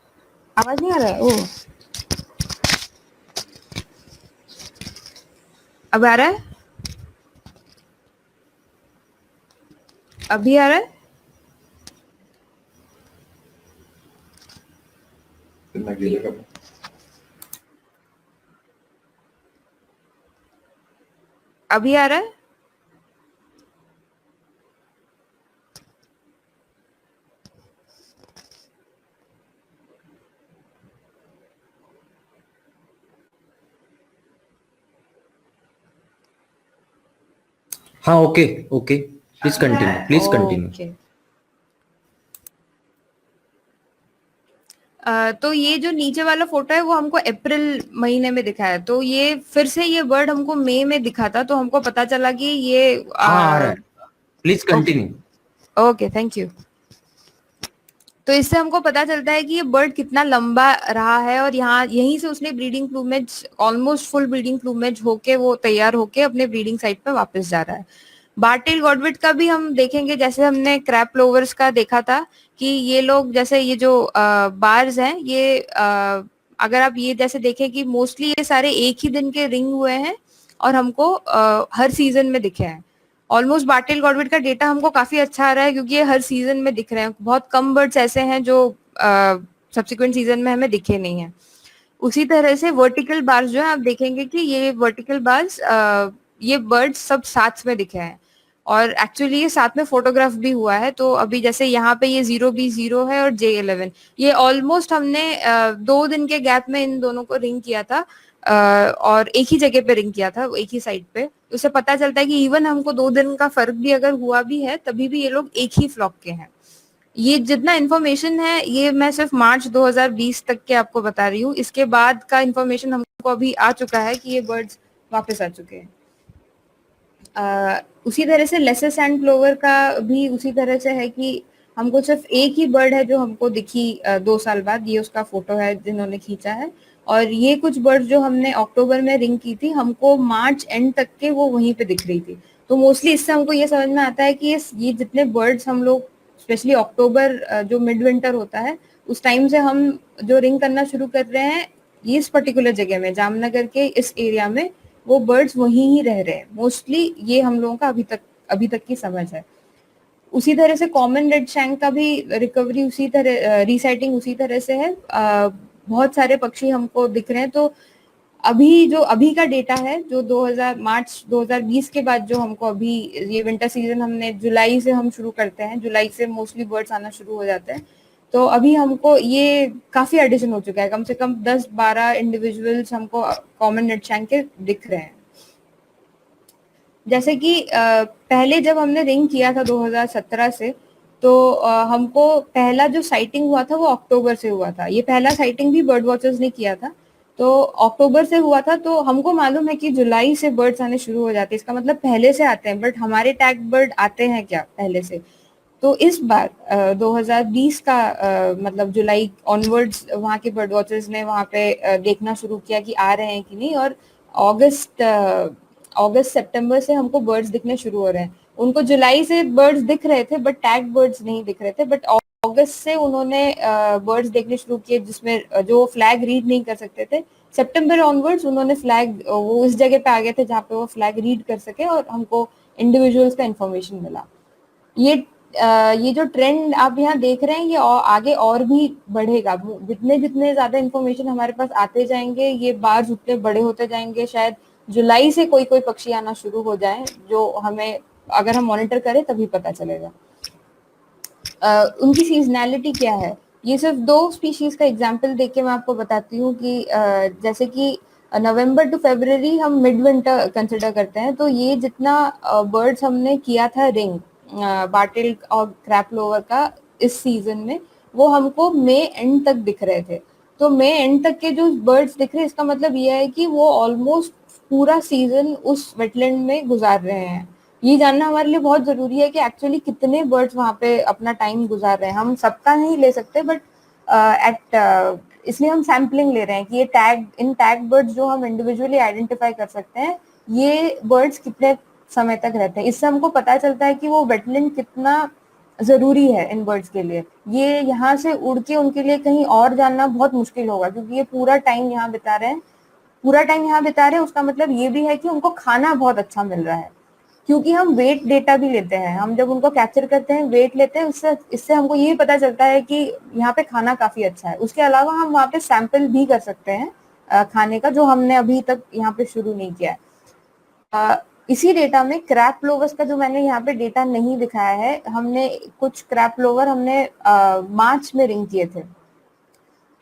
[SPEAKER 4] आवाज नहीं आ रहा है? ओह, अब आ रहा है? अभी आ रहा है? अभी आ रहा है?
[SPEAKER 5] हाँ, okay okay, please continue, please continue.
[SPEAKER 4] Okay. तो ये जो नीचे वाला फोटो है वो हमको अप्रैल महीने में दिखा है, तो ये फिर से ये बर्ड हमको मई में दिखा था, तो हमको पता चला कि ये
[SPEAKER 5] हाँ आ रहा है, please continue.
[SPEAKER 4] Okay, thank you. तो इससे हमको पता चलता है कि ये बर्ड कितना लंबा रहा है, और यहाँ यहीं से उसने breeding plumage, almost full breeding plumage होके वो तैयार होके अपने ब्रीडिंग साइट पे वापस जा रहा है। बारटेल गॉडविट का भी हम देखेंगे, जैसे हमने क्रैप प्लोवर्स का देखा था कि ये लोग, जैसे ये जो बार्स हैं, ये अगर आप ये जैसे देखें कि मोस्टली ये सारे एक ही दिन के रिंग हुए हैं और हमको हर सीजन में दिखे हैं। ऑलमोस्ट बारटेल गॉडविट का डेटा हमको काफी अच्छा आ रहा है, क्योंकि ये हर सीजन में दिख रहे हैं। बहुत कम बर्ड्स ऐसे हैं जो सब्सिक्वेंट सीजन में हमें दिखे नहीं है। उसी तरह से वर्टिकल बार्स जो है, आप देखेंगे कि ये वर्टिकल बार्स, ये बर्ड्स सब साथ में दिखे हैं, और एक्चुअली ये साथ में फोटोग्राफ भी हुआ है। तो अभी जैसे यहाँ पे ये 0B0 है और J11, ये ऑलमोस्ट हमने 2 दिन के गैप में इन दोनों को रिंग किया था, और एक ही जगह पे रिंग किया था, एक ही साइड पे। उससे पता चलता है कि इवन हमको 2 दिन का फर्क भी अगर हुआ भी है, तभी भी ये लोग एक ही फ्लॉक के हैं। ये जितना इन्फॉर्मेशन है ये मैं सिर्फ मार्च 2020 तक के आपको बता रही हूँ। इसके बाद का इन्फॉर्मेशन हमको अभी आ चुका है कि ये बर्ड्स वापस आ चुके हैं। उसी तरह से लेसर सैंड क्लोवर का भी उसी तरह से है कि हमको सिर्फ एक ही बर्ड है जो हमको दिखी 2 साल बाद। ये उसका फोटो है जिन्होंने खींचा है, और ये कुछ बर्ड जो हमने अक्टूबर में रिंग की थी, हमको मार्च एंड तक के वो वहीं पे दिख रही थी। तो मोस्टली इससे हमको ये समझ में आता है कि ये जितने बर्ड्स हम लोग, स्पेशली अक्टूबर जो मिड विंटर होता है, उस टाइम से हम जो रिंग करना शुरू कर रहे हैं इस पर्टिकुलर जगह में, जामनगर के इस एरिया में, वो बर्ड्स वहीं ही रह रहे हैं मोस्टली। ये हम लोगों का अभी तक की समझ है। उसी तरह से कॉमन रेड शैंक का भी रिकवरी उसी तरह, रीसाइटिंग उसी तरह से है। बहुत सारे पक्षी हमको दिख रहे हैं। तो अभी का डेटा है जो 2000 मार्च 2020 के बाद जो हमको अभी ये विंटर सीजन हमने जुलाई से हम शुरू करते हैं, जुलाई से मोस्टली बर्ड्स आना शुरू हो जाते हैं, तो अभी हमको ये काफी एडिशन हो चुका है, कम से कम 10-12 इंडिविजुअल्स हमको कॉमन नेटशैंक के दिख रहे हैं। जैसे कि पहले जब हमने रिंग किया था 2017 से, तो हमको पहला जो साइटिंग हुआ था वो अक्टूबर से हुआ था। ये पहला साइटिंग भी बर्ड वॉचर्स ने किया था, तो अक्टूबर से हुआ था। तो हमको मालूम है कि जुलाई से बर्ड्स आने शुरू हो जाते हैं, इसका मतलब पहले से आते हैं, बट हमारे टैग बर्ड आते हैं क्या पहले से? तो इस बार 2020 का मतलब जुलाई ऑनवर्ड्स वहाँ के बर्ड वॉचर्स ने वहाँ पे देखना शुरू किया कि आ रहे हैं कि नहीं, और अगस्त सितंबर से हमको बर्ड्स दिखने शुरू हो रहे हैं। उनको जुलाई से बर्ड्स दिख रहे थे बट टैग बर्ड्स नहीं दिख रहे थे, बट अगस्त से उन्होंने बर्ड्स देखने शुरू किए जिसमें जो फ्लैग रीड नहीं कर सकते थे। सितंबर ऑनवर्ड्स उन्होंने फ्लैग वो इस जगह पे आ गए थे जहाँ पे वो फ्लैग रीड कर सके और हमको इंडिविजुअल्स का इंफॉर्मेशन मिला। ये जो ट्रेंड आप यहाँ देख रहे हैं ये आगे और भी बढ़ेगा। जितने जितने ज्यादा इंफॉर्मेशन हमारे पास आते जाएंगे, ये बार्स उतने बड़े होते जाएंगे। शायद जुलाई से कोई कोई पक्षी आना शुरू हो जाए जो हमें अगर हम मॉनिटर करें तभी पता चलेगा। उनकी सीजनैलिटी क्या है, ये सिर्फ 2 स्पीशीज का एग्जाम्पल देख के मैं आपको बताती हूँ कि जैसे कि नवंबर टू फरवरी हम मिड विंटर कंसिडर करते हैं, तो ये जितना बर्ड्स हमने किया था रिंग बार्टेल और क्रैपलोवर का इस सीजन में, वो हमको मई एंड तक दिख रहे थे। तो मई एंड तक के जो बर्ड्स दिख रहे हैं, इसका मतलब ये है कि वो ऑलमोस्ट पूरा सीजन उस वेटलैंड में गुजार रहे हैं। ये जानना हमारे लिए बहुत जरूरी है कि एक्चुअली कितने बर्ड्स वहाँ पे अपना टाइम गुजार रहे हैं। हम सबका नहीं ले सकते, बट इसलिए हम सैम्पलिंग ले रहे हैं कि ये टैग बर्ड्स जो हम इंडिविजुअली आइडेंटिफाई कर सकते हैं, ये बर्ड्स कितने समय तक रहते हैं। इससे हमको पता चलता है कि वो वेटलैंड कितना जरूरी है इन बर्ड्स के लिए। ये यहाँ से उड़ के उनके लिए कहीं और जानना बहुत मुश्किल होगा, क्योंकि ये पूरा टाइम यहाँ बिता रहे हैं। उसका मतलब ये भी है कि उनको खाना बहुत अच्छा मिल रहा है, क्योंकि हम वेट डेटा भी लेते हैं। हम जब उनको कैप्चर करते हैं, वेट लेते हैं, इससे हमको ये पता चलता है कि यहाँ पे खाना काफी अच्छा है। उसके अलावा हम वहाँ पे सैंपल भी कर सकते हैं खाने का, जो हमने अभी तक यहाँ पे शुरू नहीं किया है। इसी डेटा में क्रैप लोवर्स का जो मैंने यहाँ पे डेटा नहीं दिखाया है, हमने कुछ क्रैप लोवर हमने मार्च में रिंग किए थे।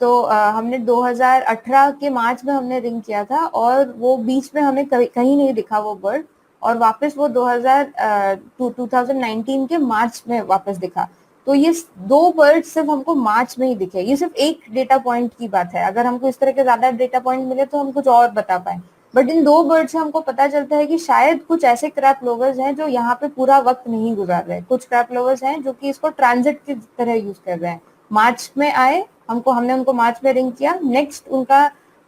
[SPEAKER 4] तो हमने 2018 के मार्च में हमने रिंग किया था, और वो बीच में हमें कहीं नहीं दिखा वो बर्ड, और वापस वो 2019 के मार्च में वापस दिखा। तो ये 2 बर्ड सिर्फ हमको मार्च में ही दिखे। ये सिर्फ एक डेटा पॉइंट की बात है। अगर हमको इस तरह के ज्यादा डेटा पॉइंट मिले तो हम कुछ और बता पाए, बट इन 2 बर्ड से हमको पता चलता है कि शायद कुछ ऐसे क्रैप लोवर्स हैं जो यहाँ पे पूरा वक्त नहीं गुजार रहे। कुछ क्रैप लोवर्स हैं जो कि इसको ट्रांजिट की तरह यूज कर रहे हैं। मार्च में आए, हमने उनको मार्च में रिंग किया, नेक्स्ट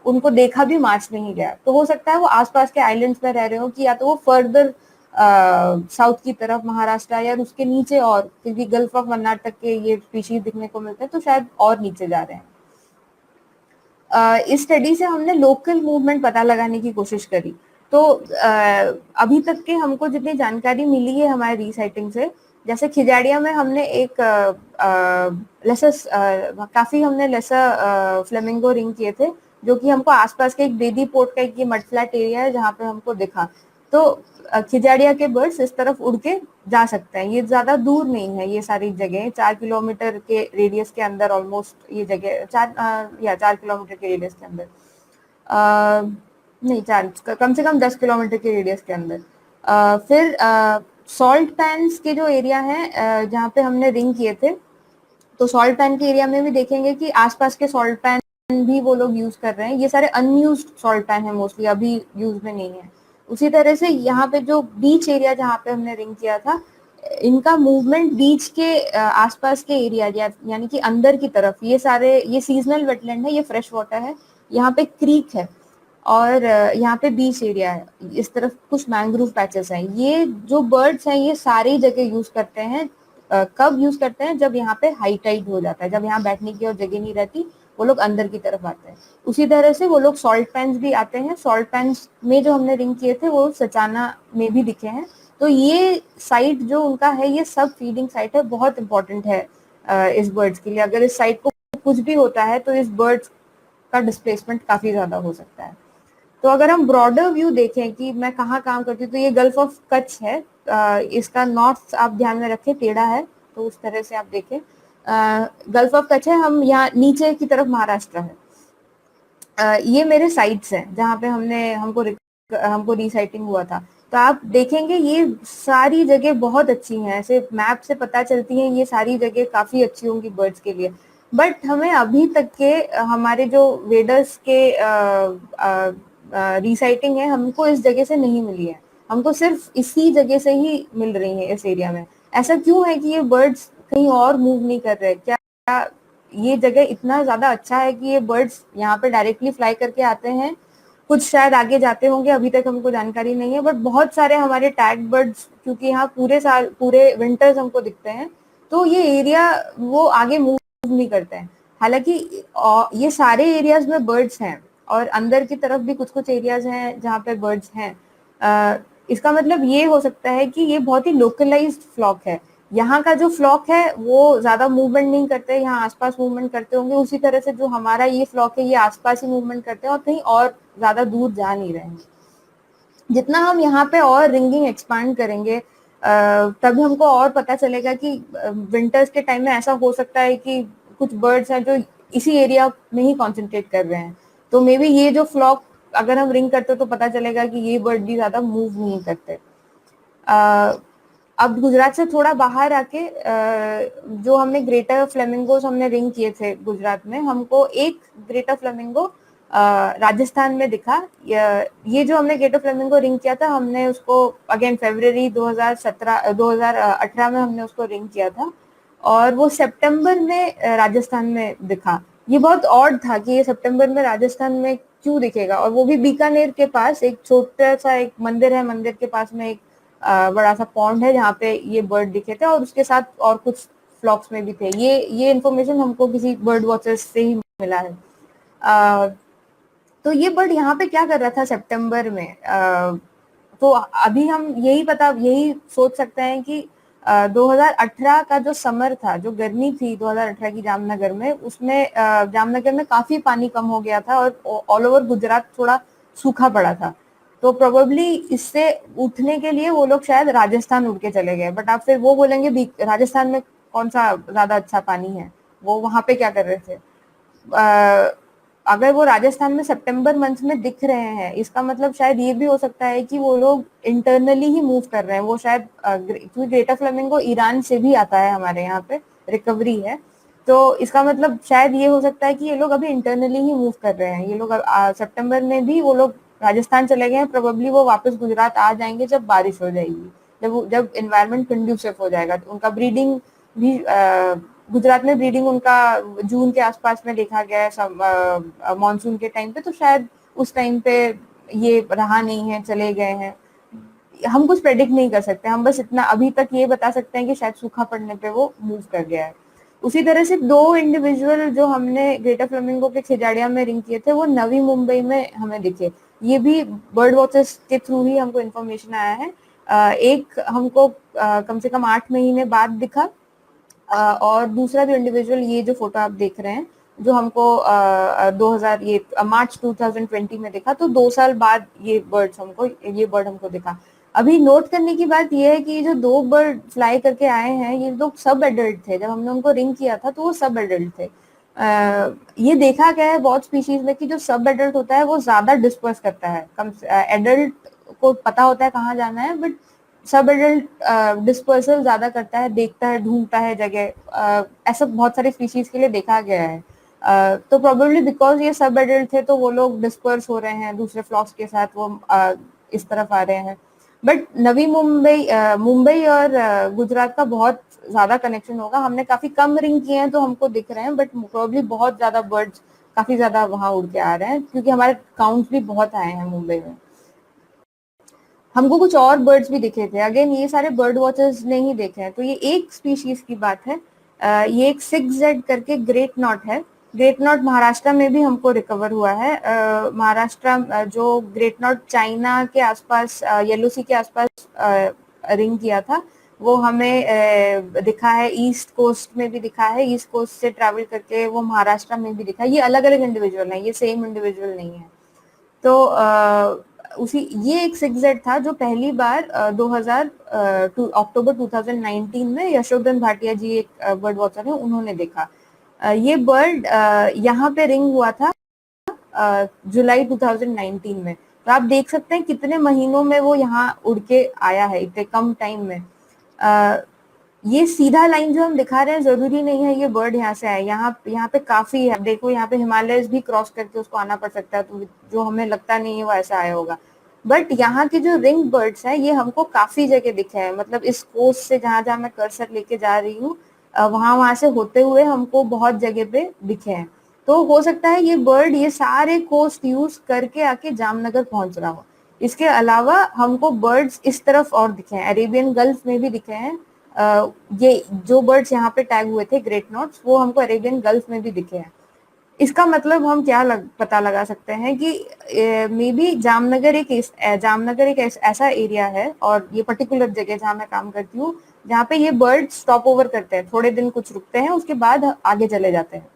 [SPEAKER 4] उनको देखा भी मार्च में ही गया। तो हो सकता है वो आसपास के आइलैंड्स में रह रहे हो, कि या तो वो फर्दर साउथ की तरफ महाराष्ट्र या उसके नीचे, और क्योंकि गल्फ ऑफ मन्नार तक के ये स्पीशीज दिखने को मिलते हैं, तो शायद और नीचे जा रहे हैं। इस स्टडी से हमने लोकल मूवमेंट पता लगाने की कोशिश करी। तो अभी तक के हमको जितनी जानकारी मिली है हमारे रीसाइटिंग से, जैसे खिजाड़िया में हमने एक काफी हमने लेसर फ्लेमिंगो रिंग किए थे, जो कि हमको आसपास के एक बेदी पोर्ट का एक ये मड फ्लैट एरिया है जहाँ पे हमको दिखा। तो खिजाड़िया के बर्ड्स इस तरफ उड़ के जा सकते हैं। ये ज्यादा दूर नहीं है, ये सारी जगह 4 किलोमीटर के रेडियस के अंदर, ऑलमोस्ट ये जगह 4 किलोमीटर के रेडियस के अंदर, नहीं 4, कम से कम 10 किलोमीटर के रेडियस के अंदर। फिर सॉल्ट पैन्स के जो एरिया है जहाँ पे हमने रिंग किए थे, तो सॉल्ट पैन के एरिया में भी देखेंगे कि आसपास के सॉल्ट पैन भी वो लोग यूज कर रहे हैं। ये सारे अनयूज्ड सॉल्ट पैन है, मोस्टली अभी यूज में नहीं है। उसी तरह से यहाँ पे जो बीच एरिया जहाँ पे हमने रिंग किया था, इनका मूवमेंट बीच के आसपास के एरिया यानी कि अंदर की तरफ, ये सीजनल वेटलैंड है, ये फ्रेश वाटर है, यहाँ पे क्रीक है, और यहाँ पे बीच एरिया है, इस तरफ कुछ मैंग्रोव पैचेस हैं। ये जो बर्ड्स हैं ये सारी जगह यूज करते हैं। कब यूज करते हैं? जब यहाँ पे हाई टाइड हो जाता है, जब यहाँ बैठने की और जगह नहीं रहती, वो लोग अंदर की तरफ आते हैं। उसी तरह से वो लोग सॉल्ट पैन्स भी आते हैं। सॉल्ट पैन्स में जो हमने रिंग किए थे वो सचाना में भी दिखे हैं। तो ये साइट जो उनका है, ये सब फीडिंग साइट है, बहुत इंपॉर्टेंट है इस बर्ड्स के लिए। अगर इस साइट को कुछ भी होता है तो इस बर्ड्स का डिस्प्लेसमेंट काफी ज्यादा हो सकता है। तो अगर हम ब्रॉडर व्यू देखें कि मैं कहाँ काम करती हूँ, तो ये गल्फ ऑफ कच्छ है, इसका नॉर्थ आप ध्यान में रखें टेढ़ा है, तो उस तरह से आप देखें गल्फ ऑफ कच्छ है, हम यहाँ नीचे की तरफ महाराष्ट्र है। ये मेरे साइट्स हैं जहाँ पे हमको रीसाइटिंग हुआ था। तो आप देखेंगे ये सारी जगह बहुत अच्छी हैं, ऐसे मैप से पता चलती हैं ये सारी जगह काफी अच्छी होंगी बर्ड्स के लिए, बट हमें अभी तक के हमारे जो वेडर्स के रीसाइटिंग है हमको इस जगह से नहीं मिली है, हमको सिर्फ इसी जगह से ही मिल रही है इस एरिया में। ऐसा क्यों है कि ये बर्ड्स कहीं और मूव नहीं कर रहे? क्या ये जगह इतना ज्यादा अच्छा है कि ये बर्ड्स यहाँ पे डायरेक्टली फ्लाई करके आते हैं? कुछ शायद आगे जाते होंगे, अभी तक हमको जानकारी नहीं है, बट बहुत सारे हमारे टैग बर्ड्स, क्योंकि यहाँ पूरे विंटर्स हमको दिखते हैं, तो ये एरिया वो आगे मूव नहीं करते हैं। हालांकि ये सारे एरियाज में बर्ड्स हैं और अंदर की तरफ भी कुछ कुछ एरियाज हैं जहाँ पे बर्ड्स हैं। इसका मतलब ये हो सकता है कि ये बहुत ही लोकलाइज्ड फ्लॉक है। यहाँ का जो फ्लॉक है वो ज्यादा मूवमेंट नहीं करते, यहाँ आसपास मूवमेंट करते होंगे, उसी तरह से जो हमारा ये फ्लॉक है ये आसपास ही मूवमेंट करते हैं और कहीं और ज्यादा दूर जा नहीं रहे हैं। जितना हम यहाँ पे और रिंगिंग एक्सपांड करेंगे तभी हमको और पता चलेगा कि विंटर्स के टाइम में ऐसा हो सकता है कि कुछ बर्ड्स हैं जो इसी एरिया में ही कॉन्सेंट्रेट कर रहे हैं। तो मे बी ये जो फ्लॉक अगर हम रिंग करते तो पता चलेगा कि ये बर्ड भी ज्यादा मूव नहीं करते। अब गुजरात से थोड़ा बाहर आके जो हमने ग्रेटर फ्लेमिंगोस हमने रिंग किए थे गुजरात में, हमको एक ग्रेटर फ्लेमिंगो राजस्थान में दिखा। ये जो हमने ग्रेटर फ्लेमिंगो रिंग किया था, हमने उसको अगेन फरवरी 2018 में हमने उसको रिंग किया था और वो सितंबर में राजस्थान में दिखा। ये बहुत ऑड था कि ये सितंबर में राजस्थान में क्यों दिखेगा, और वो भी बीकानेर के पास एक छोटा सा एक मंदिर है, मंदिर के पास में एक बड़ा सा पॉन्ड है जहाँ पे ये बर्ड दिखे थे और उसके साथ और कुछ फ्लॉक्स में भी थे। ये इन्फॉर्मेशन हमको किसी बर्ड वॉचर्स से ही मिला है। तो ये बर्ड यहाँ पे क्या कर रहा था सितंबर में? तो अभी हम यही सोच सकते हैं कि 2018 का जो समर था, जो गर्मी थी 2018 की जामनगर में, उसमें जामनगर में काफी पानी कम हो गया था और ऑल ओवर गुजरात थोड़ा सूखा पड़ा था। तो प्रोबेबली इससे उठने के लिए वो लोग शायद राजस्थान उड़ के चले गए। बट आप फिर वो बोलेंगे राजस्थान में कौन सा ज्यादा अच्छा पानी है, वो वहां पे क्या कर रहे थे? अगर वो राजस्थान में सितंबर मंथ में दिख रहे हैं, इसका मतलब शायद ये भी हो सकता है कि वो लोग इंटरनली ही मूव कर रहे हैं। वो शायद क्योंकि ग्रेटर फ्लेमिंगो ईरान से भी आता है हमारे यहाँ पे, रिकवरी है, तो इसका मतलब शायद ये हो सकता है कि ये लोग अभी इंटरनली ही मूव कर रहे हैं। ये लोग सितंबर में भी वो लोग राजस्थान चले गए हैं, प्रोबेबली वो वापस गुजरात आ जाएंगे जब बारिश हो जाएगी, जब एनवायरनमेंट कंड्यूसिव हो जाएगा। तो उनका ब्रीडिंग भी गुजरात में ब्रीडिंग उनका जून के आसपास में देखा गया है मॉनसून के टाइम पे, तो शायद उस टाइम पे ये रहा नहीं है, चले गए हैं। हम कुछ प्रेडिक्ट नहीं कर सकते, हम बस इतना अभी तक ये बता सकते हैं कि शायद सूखा पड़ने पे वो मूव कर गया है। उसी तरह से 2 इंडिविजुअल जो हमने ग्रेटर फ्लेमिंगो के खिजाड़िया में रिंग किए थे वो नवी मुंबई में हमें दिखे। ये भी बर्ड वॉचर्स के थ्रू ही हमको इन्फॉर्मेशन आया है। एक हमको कम से कम 8 महीने बाद दिखा और दूसरा जो इंडिविजुअल, ये जो फोटो आप देख रहे हैं, जो हमको 2000 ये मार्च 2020 में दिखा, तो 2 साल बाद ये बर्ड हमको दिखा। अभी नोट करने की बात ये है कि जो 2 बर्ड फ्लाई करके आए हैं, ये लोग सब एडल्ट थे। जब हमने उनको रिंग किया था तो वो सब एडल्ट थे। ये देखा गया है बहुत स्पीशीज में कि जो सब एडल्ट होता है वो ज्यादा डिस्पर्स करता है, कम एडल्ट को पता होता है कहाँ जाना है, बट सब एडल्ट डिस्पर्सल ज्यादा करता है, देखता है, ढूंढता है जगह। ऐसा बहुत सारे स्पीशीज के लिए देखा गया है। तो प्रोबेबली बिकॉज ये सब एडल्ट थे तो वो लोग डिस्पर्स हो रहे हैं दूसरे फ्लॉक्स के साथ, वो इस तरफ आ रहे हैं। बट नवी मुंबई और गुजरात का बहुत ज्यादा कनेक्शन होगा। हमने काफी कम रिंग किए हैं तो हमको दिख रहे हैं, बट प्रोबेबली बहुत ज्यादा बर्ड्स काफी ज्यादा वहां उड़ के आ रहे हैं, क्योंकि हमारे काउंट्स भी बहुत आए हैं मुंबई में। हमको कुछ और बर्ड्स भी दिखे थे, अगेन ये सारे बर्ड वॉचर्स ने ही देखे हैं। तो ये एक स्पीशीज की बात है। ये एक 6Z करके ग्रेट नॉट है। ग्रेट नॉट महाराष्ट्र में भी हमको रिकवर हुआ है। महाराष्ट्र जो ग्रेट नॉट चाइना के आसपास, येलो सी के आसपास रिंग किया था, वो हमें दिखा है। ईस्ट कोस्ट में भी दिखा है, ईस्ट कोस्ट से ट्रैवल करके वो महाराष्ट्र में भी दिखा है। ये अलग अलग इंडिविजुअल है, ये सेम इंडिविजुअल नहीं है। तो उसी ये एक 6Z था जो पहली बार 2000 अक्टूबर 2019 में यशोधन भाटिया जी एक बर्ड वॉचर है, उन्होंने देखा। ये बर्ड यहाँ पे रिंग हुआ था जुलाई 2019 में। तो आप देख सकते हैं कितने महीनों में वो यहाँ उड़ के आया है, इतने कम टाइम में। ये सीधा लाइन जो हम दिखा रहे हैं जरूरी नहीं है ये बर्ड यहाँ से आए, यहाँ पे काफी है। देखो यहाँ पे हिमालयस भी क्रॉस करके उसको आना पड़ सकता है, तो जो हमें लगता नहीं है वो ऐसा आया होगा। बट यहाँ के जो रिंग बर्ड्स हैं ये हमको काफी जगह दिखे हैं, मतलब इस कोस्ट से जहां जहां मैं कर्सर लेके जा रही हूँ वहां से होते हुए हमको बहुत जगह पे दिखे हैं। तो हो सकता है ये बर्ड ये सारे कोस्ट यूज करके आके जामनगर पहुंच रहा हो। इसके अलावा हमको बर्ड्स इस तरफ और दिखे हैं, अरेबियन गल्फ में भी दिखे हैं। ये जो बर्ड्स यहाँ पे टैग हुए थे ग्रेट नोट्स, वो हमको अरेबियन गल्फ में भी दिखे हैं। इसका मतलब हम क्या पता लगा सकते हैं कि मे बी जामनगर एक ऐसा एरिया है, और ये पर्टिकुलर जगह जहाँ मैं काम करती हूँ, जहाँ पे ये बर्ड स्टॉप ओवर करते हैं, थोड़े दिन कुछ रुकते हैं, उसके बाद आगे चले जाते हैं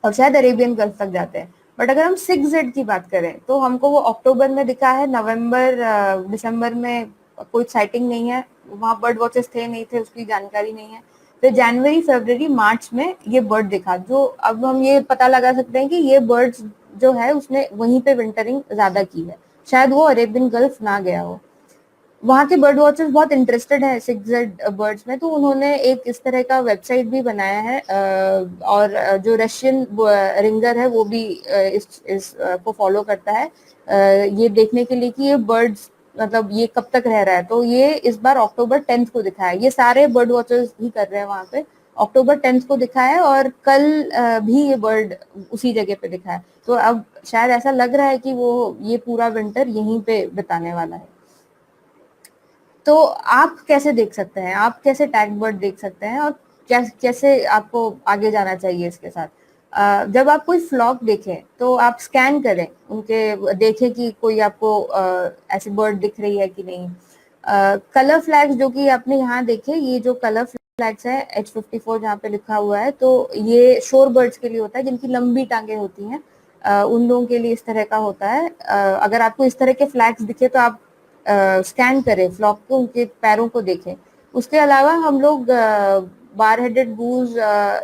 [SPEAKER 4] और शायद अरेबियन गल्फ तक जाते हैं। बट अगर हम 6Z की बात करें तो हमको वो अक्टूबर में दिखा है, नवंबर दिसंबर में कोई साइटिंग नहीं है, वहां बर्ड वॉचेस थे नहीं थे उसकी जानकारी नहीं है। फिर जनवरी फरवरी मार्च में ये बर्ड दिखा, जो अब हम ये पता लगा सकते हैं कि ये बर्ड्स जो है उसने वहीं पे विंटरिंग ज्यादा की है, शायद वो अरेबियन गल्फ ना गया हो। वहाँ के बर्ड वॉचर्स बहुत इंटरेस्टेड है 6Z बर्ड्स में, तो उन्होंने एक इस तरह का वेबसाइट भी बनाया है, और जो रशियन रिंगर है वो भी इस को फॉलो करता है ये देखने के लिए कि ये बर्ड्स मतलब ये कब तक रह रहा है। तो ये इस बार अक्टूबर 10th को दिखा है, ये सारे बर्ड वॉचर्स ही कर रहे हैं वहाँ पे, अक्टूबर 10th को दिखा है, और कल भी ये बर्ड उसी जगह पे दिखा है। तो अब शायद ऐसा लग रहा है कि वो ये पूरा विंटर यहीं पे बिताने वाला है। तो आप कैसे देख सकते हैं, आप कैसे टैग बर्ड देख सकते हैं, और कैसे आपको आगे जाना चाहिए इसके साथ। जब आप कोई फ्लॉक देखें तो आप स्कैन करें उनके, देखें कि कोई आपको ऐसी बर्ड दिख रही है कि नहीं। कलर फ्लैग्स जो कि आपने यहाँ देखे, ये जो कलर फ्लैग्स है H54 जहाँ पे लिखा हुआ है, तो ये शोर बर्ड्स के लिए होता है जिनकी लंबी टांगे होती हैं, उन लोगों के लिए इस तरह का होता है। अगर आपको इस तरह के फ्लैग्स दिखे तो आप स्कैन करें फ्लॉक को, उनके पैरों को देखें। उसके अलावा हम लोग बार हेडेड गूज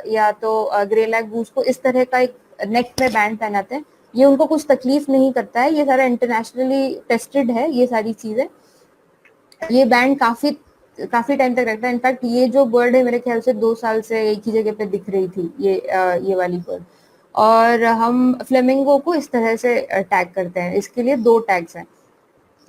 [SPEAKER 4] या तो ग्रे लैग गूज को इस तरह का एक नेक में बैंड पहनाते हैं, ये उनको कुछ तकलीफ नहीं करता है, ये सारा इंटरनेशनली टेस्टेड है ये सारी चीजें। ये बैंड काफी टाइम तक रहता है। इनफैक्ट ये जो बर्ड है मेरे ख्याल से 2 साल से एक ही जगह पे दिख रही थी, ये वाली बर्ड। और हम फ्लेमिंगो को इस तरह से टैग करते हैं, इसके लिए 2 टैग्स हैं।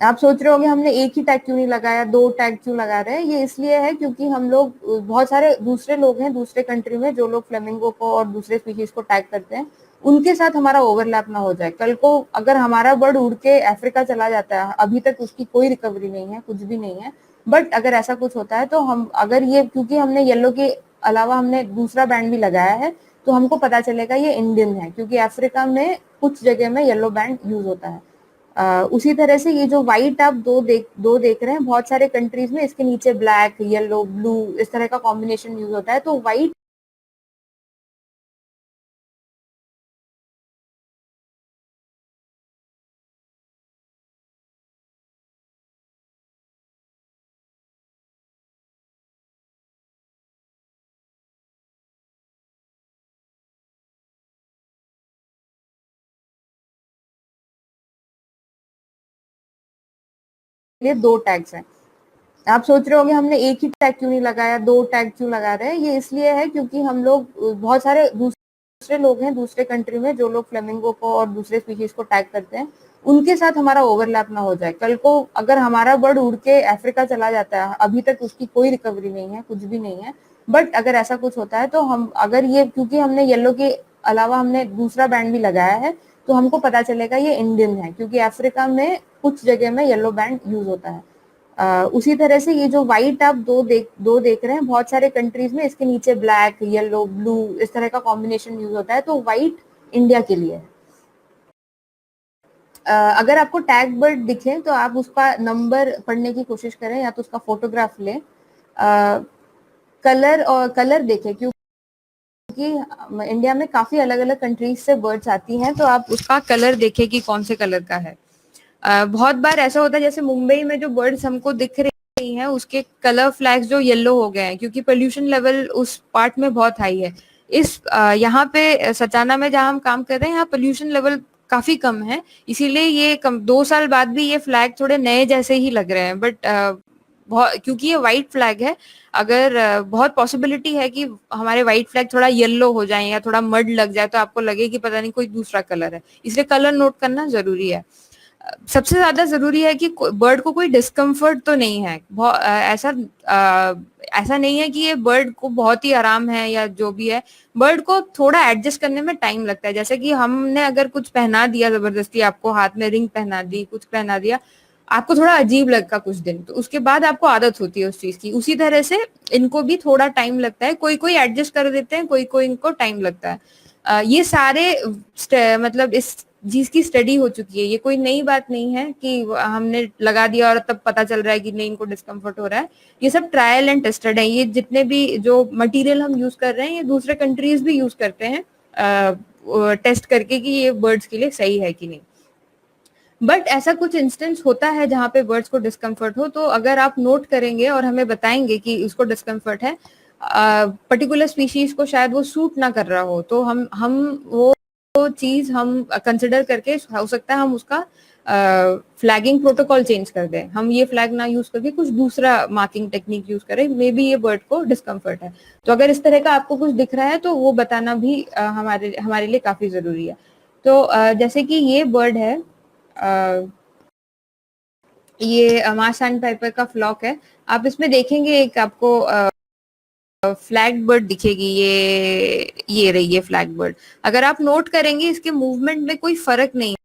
[SPEAKER 4] आप सोच रहे होंगे हमने एक ही टैग क्यों नहीं लगाया, 2 टैग क्यों लगा रहे हैं। ये इसलिए है क्योंकि हम लोग बहुत सारे दूसरे लोग हैं दूसरे कंट्री में जो लोग फ्लेमिंगो को और दूसरे स्पीशीज को टैग करते हैं, उनके साथ हमारा ओवरलैप ना हो जाए। कल को अगर हमारा बर्ड उड़ के अफ्रीका चला जाता है, अभी तक उसकी कोई रिकवरी नहीं है, कुछ भी नहीं है, बट अगर ऐसा कुछ होता है तो हम अगर ये, क्योंकि हमने येलो के अलावा हमने दूसरा बैंड भी लगाया है, तो हमको पता चलेगा ये इंडियन है, क्योंकि अफ्रीका में कुछ जगह में येलो बैंड यूज होता है। उसी तरह से ये जो व्हाइट आप दो देख रहे हैं, बहुत सारे कंट्रीज में इसके नीचे ब्लैक येलो ब्लू इस तरह का कॉम्बिनेशन यूज होता है। तो व्हाइट लिए 2 टैग्स हैं। आप सोच रहे होंगे हमने एक ही टैग क्यों नहीं लगाया, 2 टैग क्यों लगा रहे हैं। ये इसलिए है क्योंकि हम लोग बहुत सारे दूसरे लोग हैं दूसरे कंट्री में जो लोग फ्लेमिंगो को और दूसरे स्पीशीज को टैग करते हैं, उनके साथ हमारा ओवरलैप ना हो जाए। कल को अगर हमारा बर्ड उड़ के अफ्रीका चला जाता है, अभी तक उसकी कोई रिकवरी नहीं है, कुछ भी नहीं है, बट अगर ऐसा कुछ होता है तो हम अगर ये, क्योंकि हमने येलो के अलावा हमने दूसरा बैंड भी लगाया है, तो हमको पता चलेगा ये इंडियन है, क्योंकि अफ्रीका में कुछ जगह में येलो बैंड यूज होता है। उसी तरह से ये जो व्हाइट आप दो देख रहे हैं, बहुत सारे कंट्रीज में इसके नीचे ब्लैक येलो ब्लू इस तरह का कॉम्बिनेशन यूज होता है। तो व्हाइट इंडिया के लिए है। अगर आपको टैग बर्ड दिखे तो आप उसका नंबर पढ़ने की कोशिश करें या तो उसका फोटोग्राफ लें। कलर देखें, क्योंकि क्योंकि इंडिया में काफी अलग अलग कंट्रीज से बर्ड्स आती हैं, तो आप उसका कलर देखें कि कौन से कलर का है। बहुत बार ऐसा होता है जैसे मुंबई में जो बर्ड्स हमको दिख रही हैं उसके कलर फ्लैग्स जो येलो हो गए हैं क्योंकि पोल्यूशन लेवल उस पार्ट में बहुत हाई है। यहाँ पे सचाना में जहाँ हम काम कर रहे हैं यहाँ पोल्यूशन लेवल काफी कम है, इसीलिए ये 2 साल बाद भी ये फ्लैग थोड़े नए जैसे ही लग रहे हैं। बट क्योंकि ये व्हाइट फ्लैग है, अगर बहुत पॉसिबिलिटी है कि हमारे व्हाइट फ्लैग थोड़ा येलो हो जाए या थोड़ा मड लग जाए तो आपको लगे कि पता नहीं कोई दूसरा कलर है, इसलिए कलर नोट करना जरूरी है। सबसे ज्यादा जरूरी है कि बर्ड को कोई डिस्कम्फर्ट तो नहीं है। ऐसा नहीं है कि ये बर्ड को बहुत ही आराम है या जो भी है, बर्ड को थोड़ा एडजस्ट करने में टाइम लगता है। जैसे कि हमने अगर कुछ पहना दिया जबरदस्ती, आपको हाथ में रिंग पहना दी, कुछ पहना दिया, आपको थोड़ा अजीब लगेगा कुछ दिन, तो उसके बाद आपको आदत होती है उस चीज की। उसी तरह से इनको भी थोड़ा टाइम लगता है, कोई कोई एडजस्ट कर देते हैं, कोई कोई इनको टाइम लगता है। ये सारे मतलब इस चीज की स्टडी हो चुकी है, ये कोई नई बात नहीं है कि हमने लगा दिया और तब पता चल रहा है कि नहीं इनको डिस्कम्फर्ट हो रहा है। ये सब ट्रायल एंड टेस्टेड है। ये जितने भी जो मटेरियल हम यूज कर रहे हैं ये दूसरे कंट्रीज भी यूज करते हैं टेस्ट करके कि ये बर्ड्स के लिए सही है कि नहीं। बट ऐसा कुछ इंस्टेंस होता है जहाँ पे बर्ड्स को डिस्कम्फर्ट हो, तो अगर आप नोट करेंगे और हमें बताएंगे कि उसको डिस्कम्फर्ट है, पर्टिकुलर स्पीशीज को शायद वो सूट ना कर रहा हो, तो हम वो चीज हम कंसिडर करके हो सकता है हम उसका फ्लैगिंग प्रोटोकॉल चेंज कर दें। हम ये फ्लैग ना यूज करके कुछ दूसरा मार्किंग टेक्निक यूज करें, मे बी ये बर्ड को डिस्कम्फर्ट है। तो अगर इस तरह का आपको कुछ दिख रहा है तो वो बताना भी हमारे लिए काफी जरूरी है। तो जैसे कि ये बर्ड है, ये मार्श सैंडपाइपर का फ्लॉक है। आप इसमें देखेंगे एक आपको फ्लैग बर्ड दिखेगी, ये रही है फ्लैग बर्ड। अगर आप नोट करेंगे इसके मूवमेंट में कोई फर्क नहीं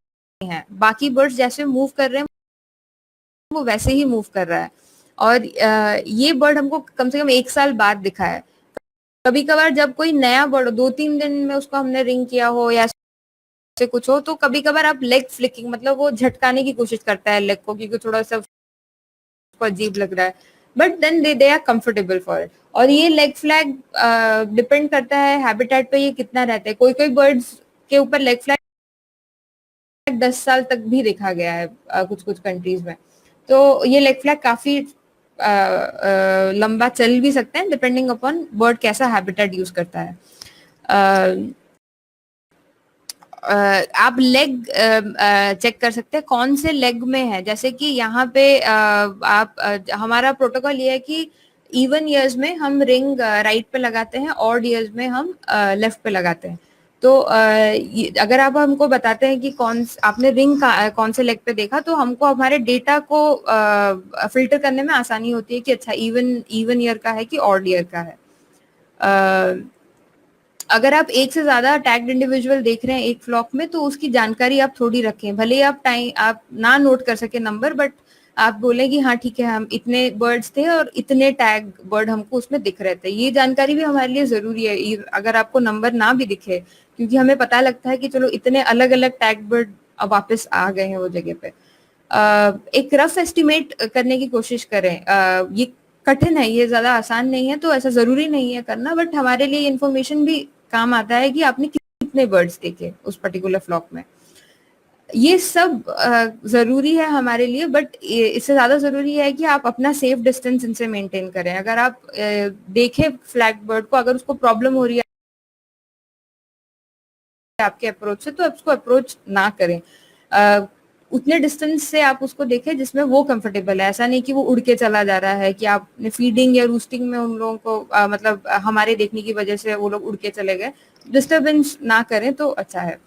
[SPEAKER 4] है, बाकी बर्ड्स जैसे मूव कर रहे हैं वो वैसे ही मूव कर रहा है। और ये बर्ड हमको कम से कम 1 साल बाद दिखा है। कभी कभार जब कोई नया बर्ड 2-3 दिन में उसको हमने रिंग किया हो या से कुछ हो, तो कभी कभार आप लेग फ्लिकिंग मतलब वो झटकाने की कोशिश करता है लेग को, क्योंकि थोड़ा सा उसको अजीब लग रहा है, but then they are comfortable for it. और ये लेग फ्लैग डिपेंड करता है हैबिटेट पे ये कितना रहता है। कोई कोई बर्ड्स के ऊपर लेग फ्लैग 10 साल तक भी देखा गया है कुछ कुछ कंट्रीज में। तो ये लेग फ्लैग काफी लंबा चल भी सकते हैं डिपेंडिंग अपॉन बर्ड कैसा हैबिटेट यूज करता है। आप लेग चेक कर सकते हैं कौन से लेग में है। जैसे कि यहाँ पे आप हमारा प्रोटोकॉल ये है कि इवन ईयर्स में हम रिंग राइट पे लगाते हैं, ऑड ईयर्स में हम लेफ्ट पे लगाते हैं। तो अगर आप हमको बताते हैं कि आपने रिंग कौन से लेग पे देखा, तो हमको हमारे डेटा को फिल्टर करने में आसानी होती है कि अच्छा इवन ईयर का है कि ऑड ईयर का है। अगर आप एक से ज्यादा टैग्ड इंडिविजुअल देख रहे हैं एक फ्लॉक में, तो उसकी जानकारी आप थोड़ी रखें। भले ही आप ना नोट कर सके नंबर, बट आप बोले कि हाँ ठीक है हम इतने बर्ड्स थे और इतने टैग बर्ड हमको उसमें दिख रहे थे। ये जानकारी भी हमारे लिए जरूरी है अगर आपको नंबर ना भी दिखे, क्योंकि हमें पता लगता है कि चलो इतने अलग अलग टैग बर्ड अब वापस आ गए हैं वो जगह पे। एक रफ एस्टिमेट करने की कोशिश करें। ये कठिन है, ये ज्यादा आसान नहीं है, तो ऐसा जरूरी नहीं है करना, बट हमारे लिए इन्फॉर्मेशन भी काम आता है कि आपने कितने बर्ड्स देखे उस पर्टिकुलर फ्लॉक में। ये सब जरूरी है हमारे लिए, बट इससे ज्यादा जरूरी है कि आप अपना सेफ डिस्टेंस इनसे मेंटेन करें। अगर आप देखें फ्लैग बर्ड को, अगर उसको प्रॉब्लम हो रही है आपके अप्रोच से, तो आप उसको अप्रोच ना करें। उतने डिस्टेंस से आप उसको देखें जिसमें वो कंफर्टेबल है। ऐसा नहीं कि वो उड़ के चला जा रहा है कि आपने फीडिंग या रूस्टिंग में उन लोगों को मतलब हमारे देखने की वजह से वो लोग उड़ के चले गए। डिस्टर्बेंस ना करें तो अच्छा है।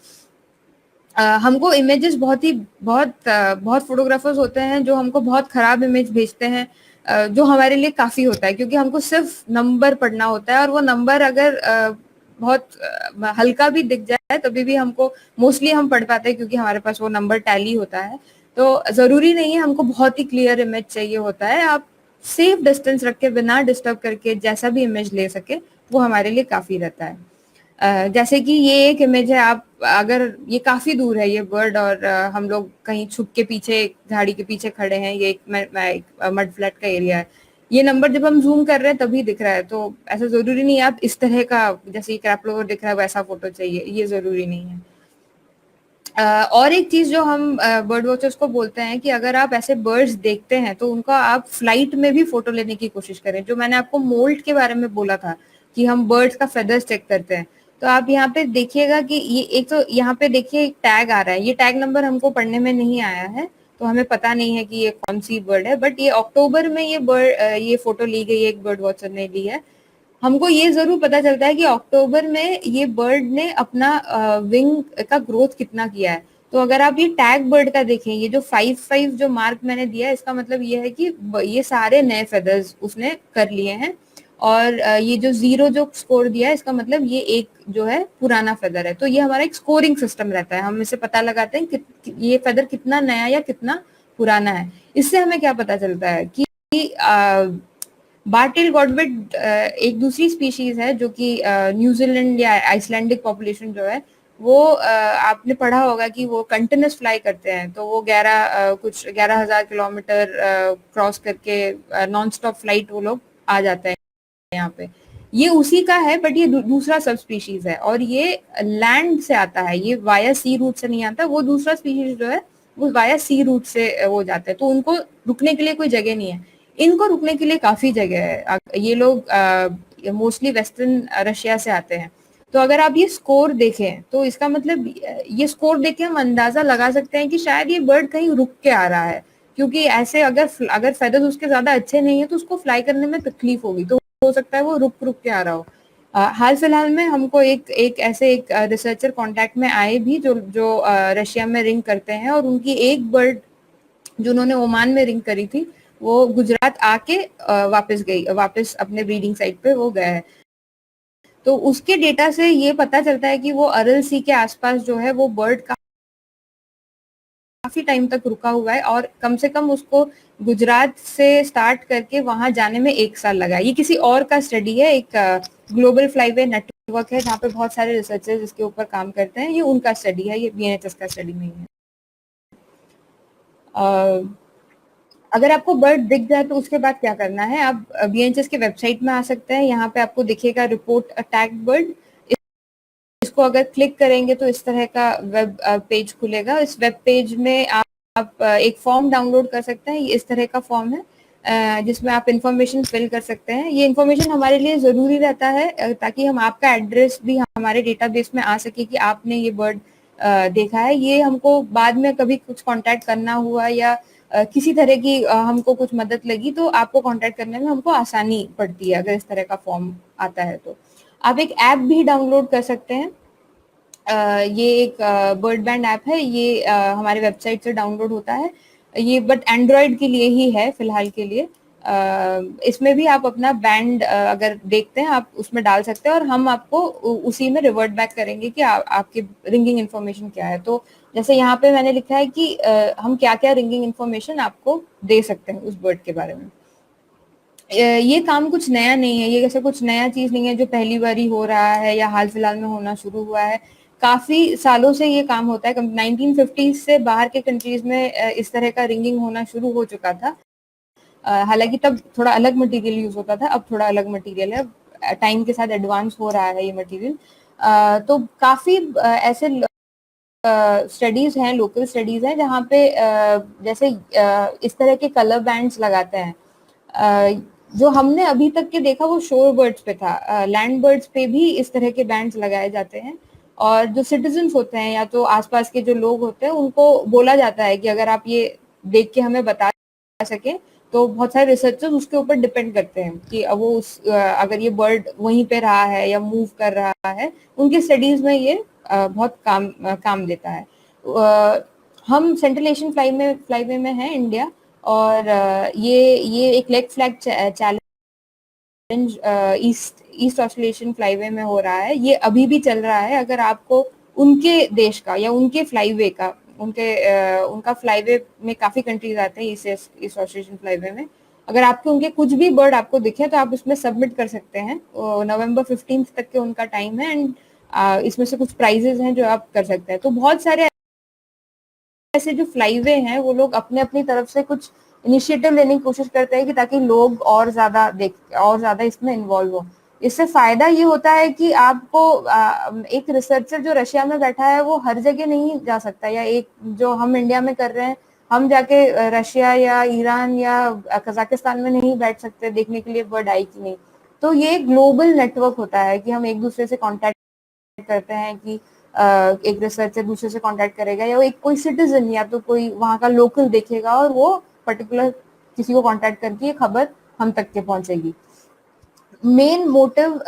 [SPEAKER 4] हमको इमेजेस बहुत फोटोग्राफर्स होते हैं जो हमको बहुत खराब इमेज भेजते हैं, जो हमारे लिए काफी होता है, क्योंकि हमको सिर्फ नंबर पढ़ना होता है, और वो नंबर अगर बहुत हल्का भी दिख जाए तभी भी हमको मोस्टली हम पढ़ पाते हैं, क्योंकि हमारे पास वो नंबर टैली होता है। तो जरूरी नहीं है हमको बहुत ही क्लियर इमेज चाहिए होता है। आप सेफ डिस्टेंस रख के बिना डिस्टर्ब करके जैसा भी इमेज ले सके वो हमारे लिए काफी रहता है। जैसे कि ये एक इमेज है, आप अगर ये काफी दूर है ये बर्ड, और हम लोग कहीं छुप के पीछे झाड़ी के पीछे खड़े हैं, ये एक मड फ्लैट का एरिया है। ये नंबर जब हम जूम कर रहे हैं तभी दिख रहा है, तो ऐसा जरूरी नहीं है आप इस तरह का, जैसे ये क्रैप फ्लावर दिख रहा है वैसा फोटो चाहिए, ये जरूरी नहीं है। और एक चीज जो हम बर्ड वॉचर्स को बोलते हैं कि अगर आप ऐसे बर्ड्स देखते हैं तो उनका आप फ्लाइट में भी फोटो लेने की कोशिश करें। जो मैंने आपको मोल्ट के बारे में बोला था कि हम बर्ड्स का फेदर्स चेक करते हैं, तो आप यहाँ पे देखिएगा कि ये एक, तो यहाँ पे देखिए एक टैग आ रहा है, ये टैग नंबर हमको पढ़ने में नहीं आया है तो हमें पता नहीं है कि ये कौन सी बर्ड है, बट ये अक्टूबर में ये फोटो ली गई है, एक बर्ड वॉचर ने ली है। हमको ये जरूर पता चलता है कि अक्टूबर में ये बर्ड ने अपना विंग का ग्रोथ कितना किया है। तो अगर आप ये टैग बर्ड का देखें, ये जो 5-5 जो मार्क मैंने दिया है, इसका मतलब ये है कि ये सारे नए फेदर्स उसने कर लिए हैं, और ये जो 0 जो स्कोर दिया है, इसका मतलब ये एक जो है पुराना फेदर है। तो ये हमारा एक स्कोरिंग सिस्टम रहता है, हम इसे पता लगाते हैं कि ये फेदर कितना नया या कितना पुराना है। इससे हमें क्या पता चलता है कि बार्टेल गॉडविट एक दूसरी स्पीशीज है जो कि न्यूजीलैंड या आइसलैंडिक पॉपुलेशन जो है वो आपने पढ़ा होगा कि वो कंटिन्यूस फ्लाई करते हैं, तो वो 11,000 किलोमीटर क्रॉस करके नॉन स्टॉप फ्लाइट वो लोग आ जाते हैं यहाँ पे। ये उसी का है, बट ये दूसरा सब स्पीशीज है और ये लैंड से आता है, ये वाया सी रूट से नहीं आता। वो दूसरा स्पीशीज जो है वो वाया सी रूट से वो जाते हैं, तो उनको रुकने के लिए कोई जगह नहीं है। इनको रुकने के लिए काफी जगह है। ये लोग मोस्टली वेस्टर्न रशिया से आते हैं। तो अगर आप ये स्कोर देखें तो इसका मतलब ये स्कोर देख के हम अंदाजा लगा सकते हैं कि शायद ये बर्ड कहीं रुक के आ रहा है, क्योंकि ऐसे अगर फेदर्स उसके ज्यादा अच्छे नहीं है तो उसको फ्लाई करने में तकलीफ होगी, तो हो सकता है वो रुक रुक के आ रहा हो। हाल फिलहाल में हमको एक ऐसे एक रिसर्चर कांटेक्ट में आए भी जो रशिया में रिंग करते हैं, और उनकी एक बर्ड जो उन्होंने ओमान में रिंग करी थी वो गुजरात आके वापस अपने ब्रीडिंग साइट पे वो गया है। तो उसके डेटा से ये पता चलता है कि वो अरल सी के आसपास जो है वो बर्ड काफी टाइम तक रुका हुआ है, और कम से कम उसको गुजरात से स्टार्ट करके वहां जाने में 1 साल लगा। ये किसी और का स्टडी है, एक ग्लोबल फ्लाईवे नेटवर्क है जहाँ पे बहुत सारे रिसर्चर्स इसके ऊपर काम करते हैं, ये उनका स्टडी है, ये बीएनएचएस का स्टडी नहीं है। अगर आपको बर्ड दिख जाए तो उसके बाद क्या करना है, आप बीएनएचएस की वेबसाइट में आ सकते हैं। यहाँ पे आपको दिखेगा रिपोर्ट अ टैग्ड बर्ड, इसको अगर क्लिक करेंगे तो इस तरह का वेब पेज खुलेगा। इस वेब पेज में आप एक फॉर्म डाउनलोड कर सकते हैं, ये इस तरह का फॉर्म है जिसमें आप इंफॉर्मेशन फिल कर सकते हैं। ये इंफॉर्मेशन हमारे लिए जरूरी रहता है ताकि हम आपका एड्रेस भी हमारे डेटाबेस में आ सके कि आपने ये बर्ड देखा है। ये हमको बाद में कभी कुछ कांटेक्ट करना हुआ या किसी तरह की हमको कुछ मदद लगी तो आपको कांटेक्ट करने में हमको आसानी पड़ती है अगर इस तरह का फॉर्म आता है। तो आप एक ऐप भी डाउनलोड कर सकते हैं, ये एक बर्ड बैंड ऐप है, ये हमारे वेबसाइट से डाउनलोड होता है ये, बट एंड्रॉयड के लिए ही है फिलहाल के लिए। इसमें भी आप अपना बैंड अगर देखते हैं आप उसमें डाल सकते हैं और हम आपको उसी में रिवर्ट बैक करेंगे कि आपकी रिंगिंग इन्फॉर्मेशन क्या है। तो जैसे यहाँ पे मैंने लिखा है कि हम क्या क्या रिंगिंग इन्फॉर्मेशन आपको दे सकते हैं उस बर्ड के बारे में। ये काम कुछ नया नहीं है, ये ऐसा कुछ नया चीज नहीं है जो पहली बार ही हो रहा है या हाल फिलहाल में होना शुरू हुआ है। काफी सालों से ये काम होता है। 1950s से बाहर के कंट्रीज में इस तरह का रिंगिंग होना शुरू हो चुका था। हालांकि तब थोड़ा अलग मटेरियल यूज होता था, अब थोड़ा अलग मटेरियल है, टाइम के साथ एडवांस हो रहा है ये मटेरियल। तो काफी ऐसे स्टडीज हैं, लोकल स्टडीज हैं जहाँ पे जैसे इस तरह के कलर बैंड्स लगाते हैं। जो हमने अभी तक के देखा वो शोर बर्ड्स पे था, लैंड बर्ड्स पे भी इस तरह के बैंड्स लगाए जाते हैं। और जो सिटीजन्स होते हैं या तो आसपास के जो लोग होते हैं उनको बोला जाता है कि अगर आप ये देख के हमें बता सके, तो बहुत सारे रिसर्चर्स उसके ऊपर डिपेंड करते हैं कि वो अगर ये बर्ड वहीं पे रहा है या मूव कर रहा है, उनके स्टडीज में ये बहुत काम देता है। हम सेंट्रल एशियन फ्लाईवे में है इंडिया, और ये एक leg flag challenge east Australian flyway में हो रहा है, ये अभी भी चल रहा है। अगर आपको उनके देश का या उनके फ्लाईवे का उनका फ्लाईवे में काफी कंट्रीज आते हैं ईस्ट ऑस्ट्रेलियन फ्लाईवे में, अगर आपके उनके कुछ भी बर्ड आपको दिखे तो आप उसमें सबमिट कर सकते हैं। नवंबर 15 तक के उनका टाइम है, एंड इसमें से कुछ प्राइजेस हैं जो आप कर सकते हैं। तो बहुत सारे ऐसे जो फ्लाईवे हैं वो लोग अपने अपनी तरफ से कुछ इनिशिएटिव लेने की कोशिश करते हैं कि ताकि लोग और ज्यादा इसमें इन्वॉल्व हो। इससे फायदा ये होता है कि आपको एक रिसर्चर जो रशिया में बैठा है वो हर जगह नहीं जा सकता, या एक जो हम इंडिया में कर रहे हैं हम जाके रशिया या ईरान या कजाकिस्तान में नहीं बैठ सकते देखने के लिए बर्ड आई कि नहीं। तो ये ग्लोबल नेटवर्क होता है कि हम एक दूसरे से कांटेक्ट करते हैं कि एक रिसर्चर दूसरे से कांटेक्ट करेगा, या एक कोई सिटीजन या तो कोई वहाँ का लोकल देखेगा और वो पर्टिकुलर किसी को कांटेक्ट करके ये खबर हम तक के पहुंचेगी। मेन मोटिव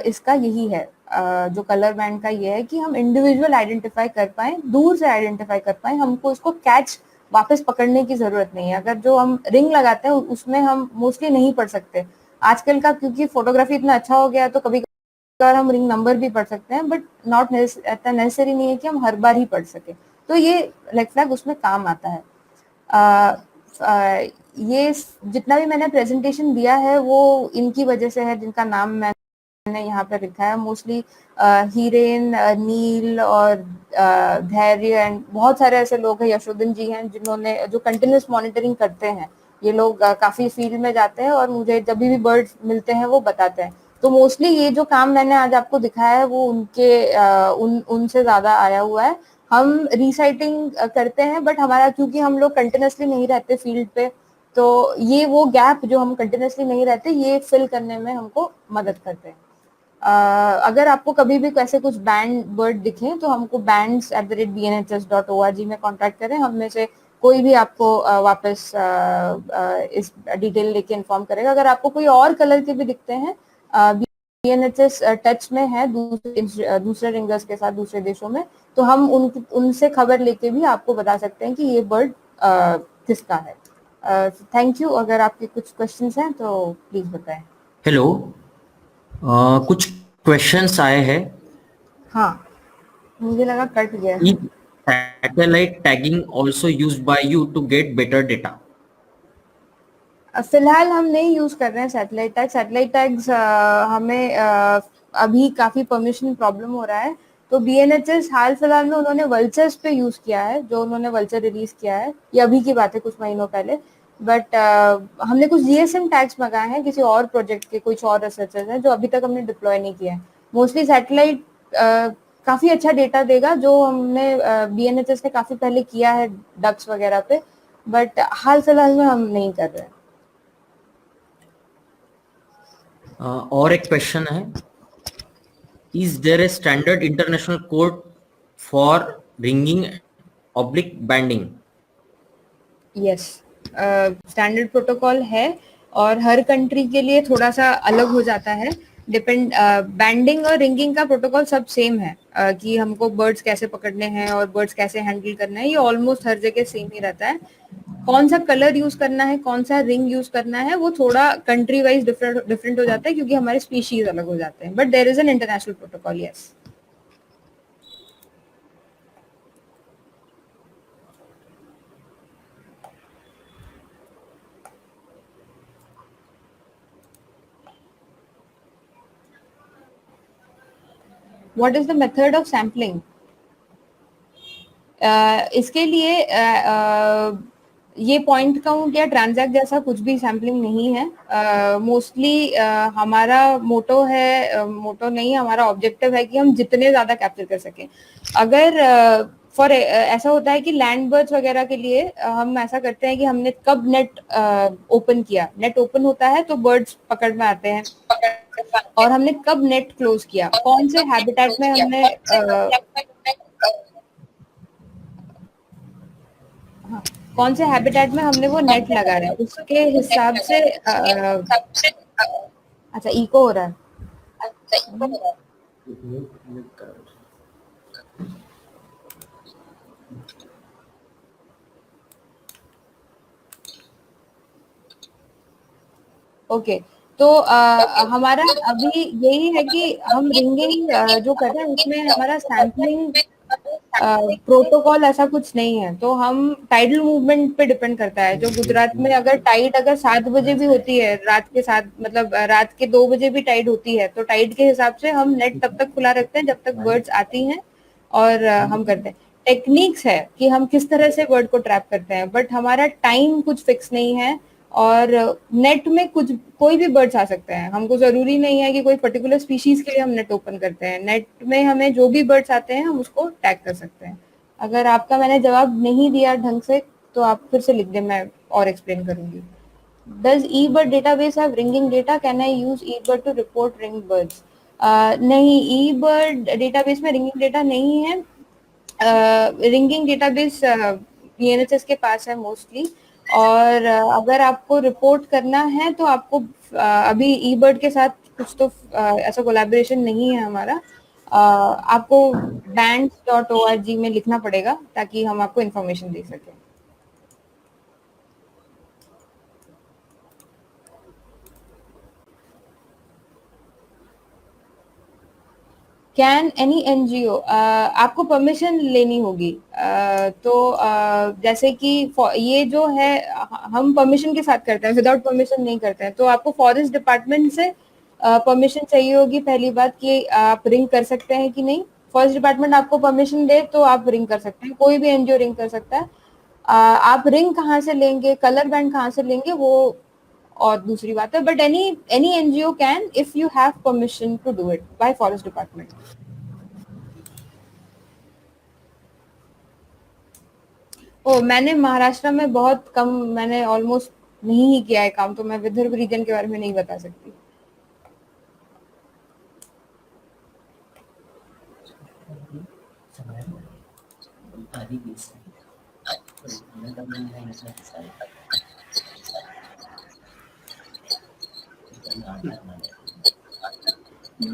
[SPEAKER 4] इसका यही है, जो कलर बैंड का ये है कि हम इंडिविजुअल आइडेंटिफाई कर पाए, दूर से आइडेंटिफाई कर पाए, हमको इसको कैच वापस पकड़ने की जरूरत नहीं है। अगर जो हम रिंग लगाते हैं उसमें हम मोस्टली नहीं पढ़ सकते आजकल का, क्योंकि फोटोग्राफी इतना अच्छा हो गया है तो कभी कभार हम रिंग नंबर भी पढ़ सकते हैं, बट नॉट इतना नेसेसरी नहीं है कि हम हर बार ही पढ़ सके। तो ये रेड फ्लैग उसमें काम आता है। ये जितना भी मैंने प्रेजेंटेशन दिया है वो इनकी वजह से है जिनका नाम मैंने यहाँ पर लिखा है, मोस्टली हीरेन, नील और धैर्य एंड बहुत सारे ऐसे लोग हैं, यशोधन जी हैं जिन्होंने जो कंटिन्यूस मॉनिटरिंग करते हैं। ये लोग काफी फील्ड में जाते हैं और मुझे जब भी बर्ड्स मिलते हैं वो बताते हैं। तो मोस्टली ये जो काम मैंने आज आपको दिखाया है वो उनसे ज्यादा आया हुआ है। हम रिसाइटिंग करते हैं बट हमारा, क्योंकि हम लोग कंटिन्यूसली नहीं रहते फील्ड पे, तो ये वो गैप जो हम कंटिन्यूसली नहीं रहते ये फिल करने में हमको मदद करते हैं। अगर आपको कभी भी ऐसे कुछ बैंड बर्ड दिखे तो हमको bands@bnhs.org में कांटेक्ट करें, हम में से कोई भी आपको वापस इस डिटेल लेके इन्फॉर्म करेगा। अगर आपको कोई और कलर के भी दिखते हैं, BNHS टच में है दूसरे रिंगर्स के साथ दूसरे देशों में, तो हम उनसे खबर लेके भी आपको बता सकते हैं कि ये बर्ड किसका है। Thank you. अगर आपके कुछ क्वेश्चंस हैं तो प्लीज बताएं।
[SPEAKER 5] हेलो, कुछ क्वेश्चंस आए हैं।
[SPEAKER 4] हाँ, मुझे लगा कट गया।
[SPEAKER 5] Is satellite tagging also used by you to get better data?
[SPEAKER 4] फिलहाल हम नहीं यूज कर रहे हैं सैटेलाइट टैग्स। हमें अभी काफी परमिशन प्रॉब्लम हो रहा है, तो BNHS हाल फिलहाल में उन्होंने वल्चर्स पे यूज किया है, जो उन्होंने वल्चर रिलीज किया है, ये अभी की बात है कुछ महीनों पहले। बट हमने कुछ GSM टैग्स मंगाए हैं किसी और प्रोजेक्ट के, कुछ और रिसर्चर्स हैं जो अभी तक हमने डिप्लॉय नहीं किया है। मोस्टली सैटेलाइट काफी अच्छा डेटा देगा, जो हमने BNHS ने काफी पहले किया है डक्स वगैरह पे, बट हाल फिलहाल में हम नहीं कर रहे हैं।
[SPEAKER 5] और एक क्वेश्चन है, is there a standard international code for ringing oblique banding?
[SPEAKER 4] Yes, standard protocol है और हर कंट्री के लिए थोड़ा सा अलग हो जाता है। डिपेंड बैंडिंग और रिंगिंग का प्रोटोकॉल सब सेम है, कि हमको बर्ड्स कैसे पकड़ने हैं और बर्ड्स कैसे हैंडल करना है, ये ऑलमोस्ट हर जगह सेम ही रहता है। कौन सा कलर यूज करना है, कौन सा रिंग यूज करना है, वो थोड़ा कंट्री वाइज डिफरेंट हो जाता है क्योंकि हमारे स्पीशीज अलग हो जाते हैं, but there is an international protocol. Yes. What is the method of sampling? इसके लिए ये पॉइंट कहूँ क्या, ट्रांजैक्ट जैसा कुछ भी सैम्पलिंग नहीं है। मोस्टली हमारा मोटो नहीं, हमारा ऑब्जेक्टिव है कि हम जितने ज्यादा कैप्चर कर सकें। अगर ऐसा होता है कि लैंड बर्ड्स वगैरह के लिए हम ऐसा करते हैं कि हमने कब नेट ओपन किया, नेट ओपन होता है तो बर्ड्स पकड़ में आते हैं, और हमने कब नेट क्लोज किया, कौन से हैबिटेट में हमने कौन से हैबिटेट में हमने वो नेट लगाया है, उसके हिसाब से अच्छा इको हो रहा है। ओके, तो हमारा अभी यही है कि हम रिंगिंग जो कर रहे हैं उसमें हमारा सैम्पलिंग प्रोटोकॉल ऐसा कुछ नहीं है, तो हम टाइडल मूवमेंट पे डिपेंड करता है। जो गुजरात में अगर 7 बजे भी होती है, रात के 2 बजे भी टाइड होती है, तो टाइड के हिसाब से हम नेट तब तक खुला रखते हैं जब तक बर्ड्स आती हैं और हम करते हैं। टेक्निक्स है कि हम किस तरह से बर्ड को ट्रैप करते हैं, बट हमारा टाइम कुछ फिक्स नहीं है। और नेट में कुछ कोई भी बर्ड्स आ सकते हैं, हमको जरूरी नहीं है कि कोई पर्टिकुलर स्पीशीज के लिए हम नेट ओपन करते हैं। नेट में हमें जो भी बर्ड्स आते हैं हम उसको टैग कर सकते हैं। अगर आपका मैंने जवाब नहीं दिया ढंग से तो आप फिर से लिख दें, मैं और एक्सप्लेन करूंगी। Does eBird database have ringing data? Can I use eBird to report ring birds? नहीं, eBird database में ringing data नहीं है। रिंगिंग डेटाबेस PNHS के पास है मोस्टली। और अगर आपको रिपोर्ट करना है तो आपको अभी eBird के साथ कुछ तो ऐसा कोलैबोरेशन नहीं है हमारा। आपको bands.org में लिखना पड़ेगा ताकि हम आपको इन्फॉर्मेशन दे सकें। कैन एनी NGO, आपको परमिशन लेनी होगी। तो जैसे कि ये जो है हम परमिशन के साथ करते हैं, विदाउट परमिशन नहीं करते हैं। तो आपको फॉरेस्ट डिपार्टमेंट से परमिशन चाहिए होगी पहली बात, कि आप रिंग कर सकते हैं कि नहीं। फॉरेस्ट डिपार्टमेंट आपको परमिशन दे तो आप रिंग कर सकते हैं, कोई भी NGO रिंग कर सकता है। आप रिंग कहाँ से लेंगे, कलर बैंड कहाँ से लेंगे, वो और दूसरी बात है। But any NGO can if you have permission to do it by forest department. ओ, मैंने महाराष्ट्र में बहुत कम, मैंने ऑलमोस्ट नहीं ही किया है काम, तो मैं विदर्भ रीजन के बारे में नहीं बता सकती।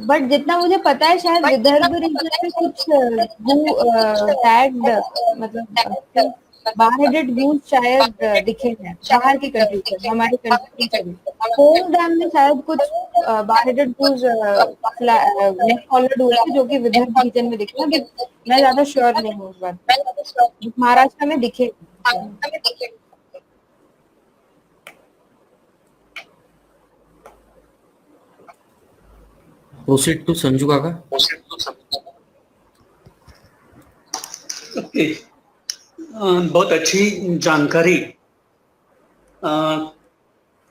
[SPEAKER 4] बट जितना मुझे पता है शायद विदर्भ रीजन में कुछ टैग्ड मतलब बार-हेडेड गूज शायद दिखे हैं बाहर की कंट्री से, हमारी कंट्री से भी। कोल डैम में शायद कुछ बार-हेडेड गूज नेक कॉलर्ड हुए थे जो कि विदर्भ रीजन में दिखे हैं, बट मैं ज्यादा श्योर नहीं हूँ इस बात। महाराष्ट्र में दिखे।
[SPEAKER 5] Proceed to संजू काका।
[SPEAKER 1] ओके, बहुत अच्छी जानकारी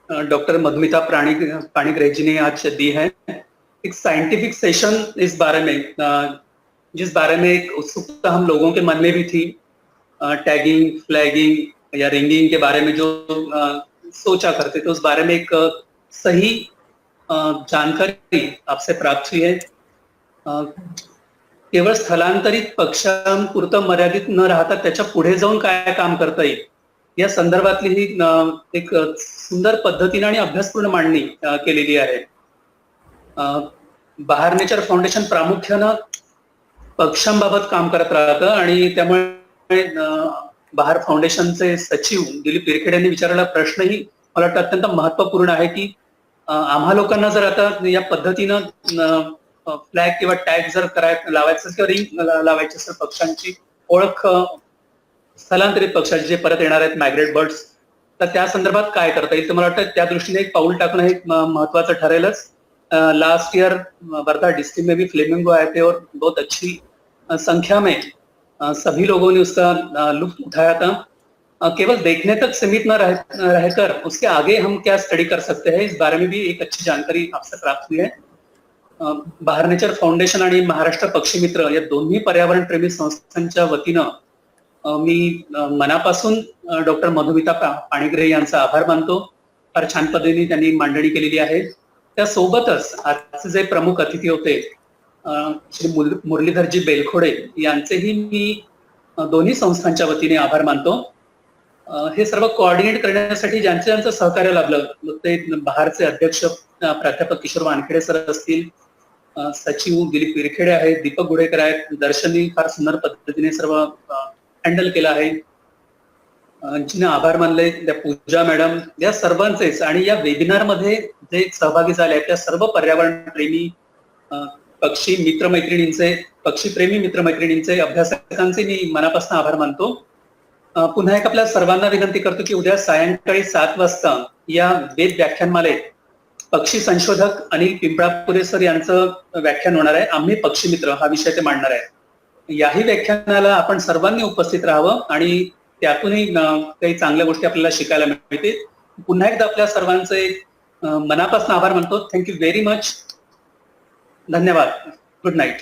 [SPEAKER 1] डॉक्टर मधुमिता पाणिग्राही जी ने आज दी है। एक साइंटिफिक सेशन इस बारे में जिस बारे में एक उत्सुकता हम लोगों के मन में भी थी, टैगिंग, फ्लैगिंग या रिंगिंग के बारे में जो सोचा करते थे, उस बारे में एक सही जानकारी आपसे प्राप्त हुई है। केवळ स्थलांतरित पक्ष्यांपुरतं मर्यादित न राहता त्याच्या पुढे जाऊन काय काम करता येईल या संदर्भातली ही एक सुंदर पद्धतीने आणि अभ्यासपूर्ण मांडणी केलेली आहे। बहार नेचर फाउंडेशन प्रामुख्यानं पक्ष्यांबाबत काम करत राहतं आणि त्यामुळे बहार फाउंडेशनचे सचिव दिलीप विरखेडे यांनी विचारलेला प्रश्नही मला वाटतं अत्यंत महत्वपूर्ण आहे की आम्हा लोकांना जर आता या पद्धतीनं फ्लॅग किंवा टॅग जर लावायचं किंवा रिंग लावायची असेल पक्ष्यांची ओळख स्थलांतरित पक्षाचे जे परत येणार आहेत मायग्रेट बर्ड्स, तर त्या संदर्भात काय करता येईल, तर मला वाटतं त्या दृष्टीने एक पाऊल टाकणं हे महत्वाचं ठरेलच। लास्ट ईयर वर्धा डिस्ट्रिक्ट में भी फ्लेमिंगो आए थे और बहुत अच्छी संख्या में सभी लोगों ने उसका लुत्फ उठाया था। केवल देखने तक सीमित न रहकर उसके आगे हम क्या स्टडी कर सकते हैं, इस बारे में भी एक अच्छी जानकारी आपसे प्राप्त हुई है। बहार नेचर फाउंडेशन आणि महाराष्ट्र पक्षी मित्र या दोन्ही पर्यावरण प्रेमी संस्थांच्या वतीनं मी मनापासून डॉक्टर मधुमिता पाणिग्राही यांचा आभार मानतो। फार छान पद्धतीने त्यांनी मांडणी केलेली आहे। त्यासोबतच आजचे जे प्रमुख अतिथी होते श्री मुरलीधरजी बेलखोडे यांचेही मी दोन्ही संस्थांच्या वतीने आभार मानतो। हे सर्व कोऑर्डिनेट करण्यासाठी ज्यांचं सहकार्य लाभलं, मग ते बहारचे अध्यक्ष प्राध्यापक किशोर वानखेडे सर असतील, सचिव दिलीप विरखेडे आहेत, दीपक गुडेकर आहेत, दर्शननी फार सुंदर पद्धतीने सर्व हँडल केलं आहे, जिने आभार मानले त्या पूजा मॅडम, या सर्वांचेच आणि या वेबिनार मध्ये जे सहभागी झाले आहेत त्या सर्व पर्यावरण प्रेमी पक्षी प्रेमी मित्रमैत्रिणींचे अभ्यासकांचे मी मनापासून आभार मानतो। पुन्हा एक आपल्या सर्वांना विनंती करतो की उद्या सायंकाळी 7 वाजता या वेब व्याख्यानमालेत पक्षी संशोधक अनिल पिंपळापुरे सर यांचं व्याख्यान होणार आहे। आम्ही पक्षी मित्र हा विषय ते मांडणार आहे। याही व्याख्यानाला आपण सर्वांनी उपस्थित राहावं आणि त्यातूनही काही चांगल्या गोष्टी आपल्याला शिकायला मिळतील. पुन्हा एकदा आपल्या सर्वांचे मनापासून आभार मानतो. Thank you very much. धन्यवाद. Good night.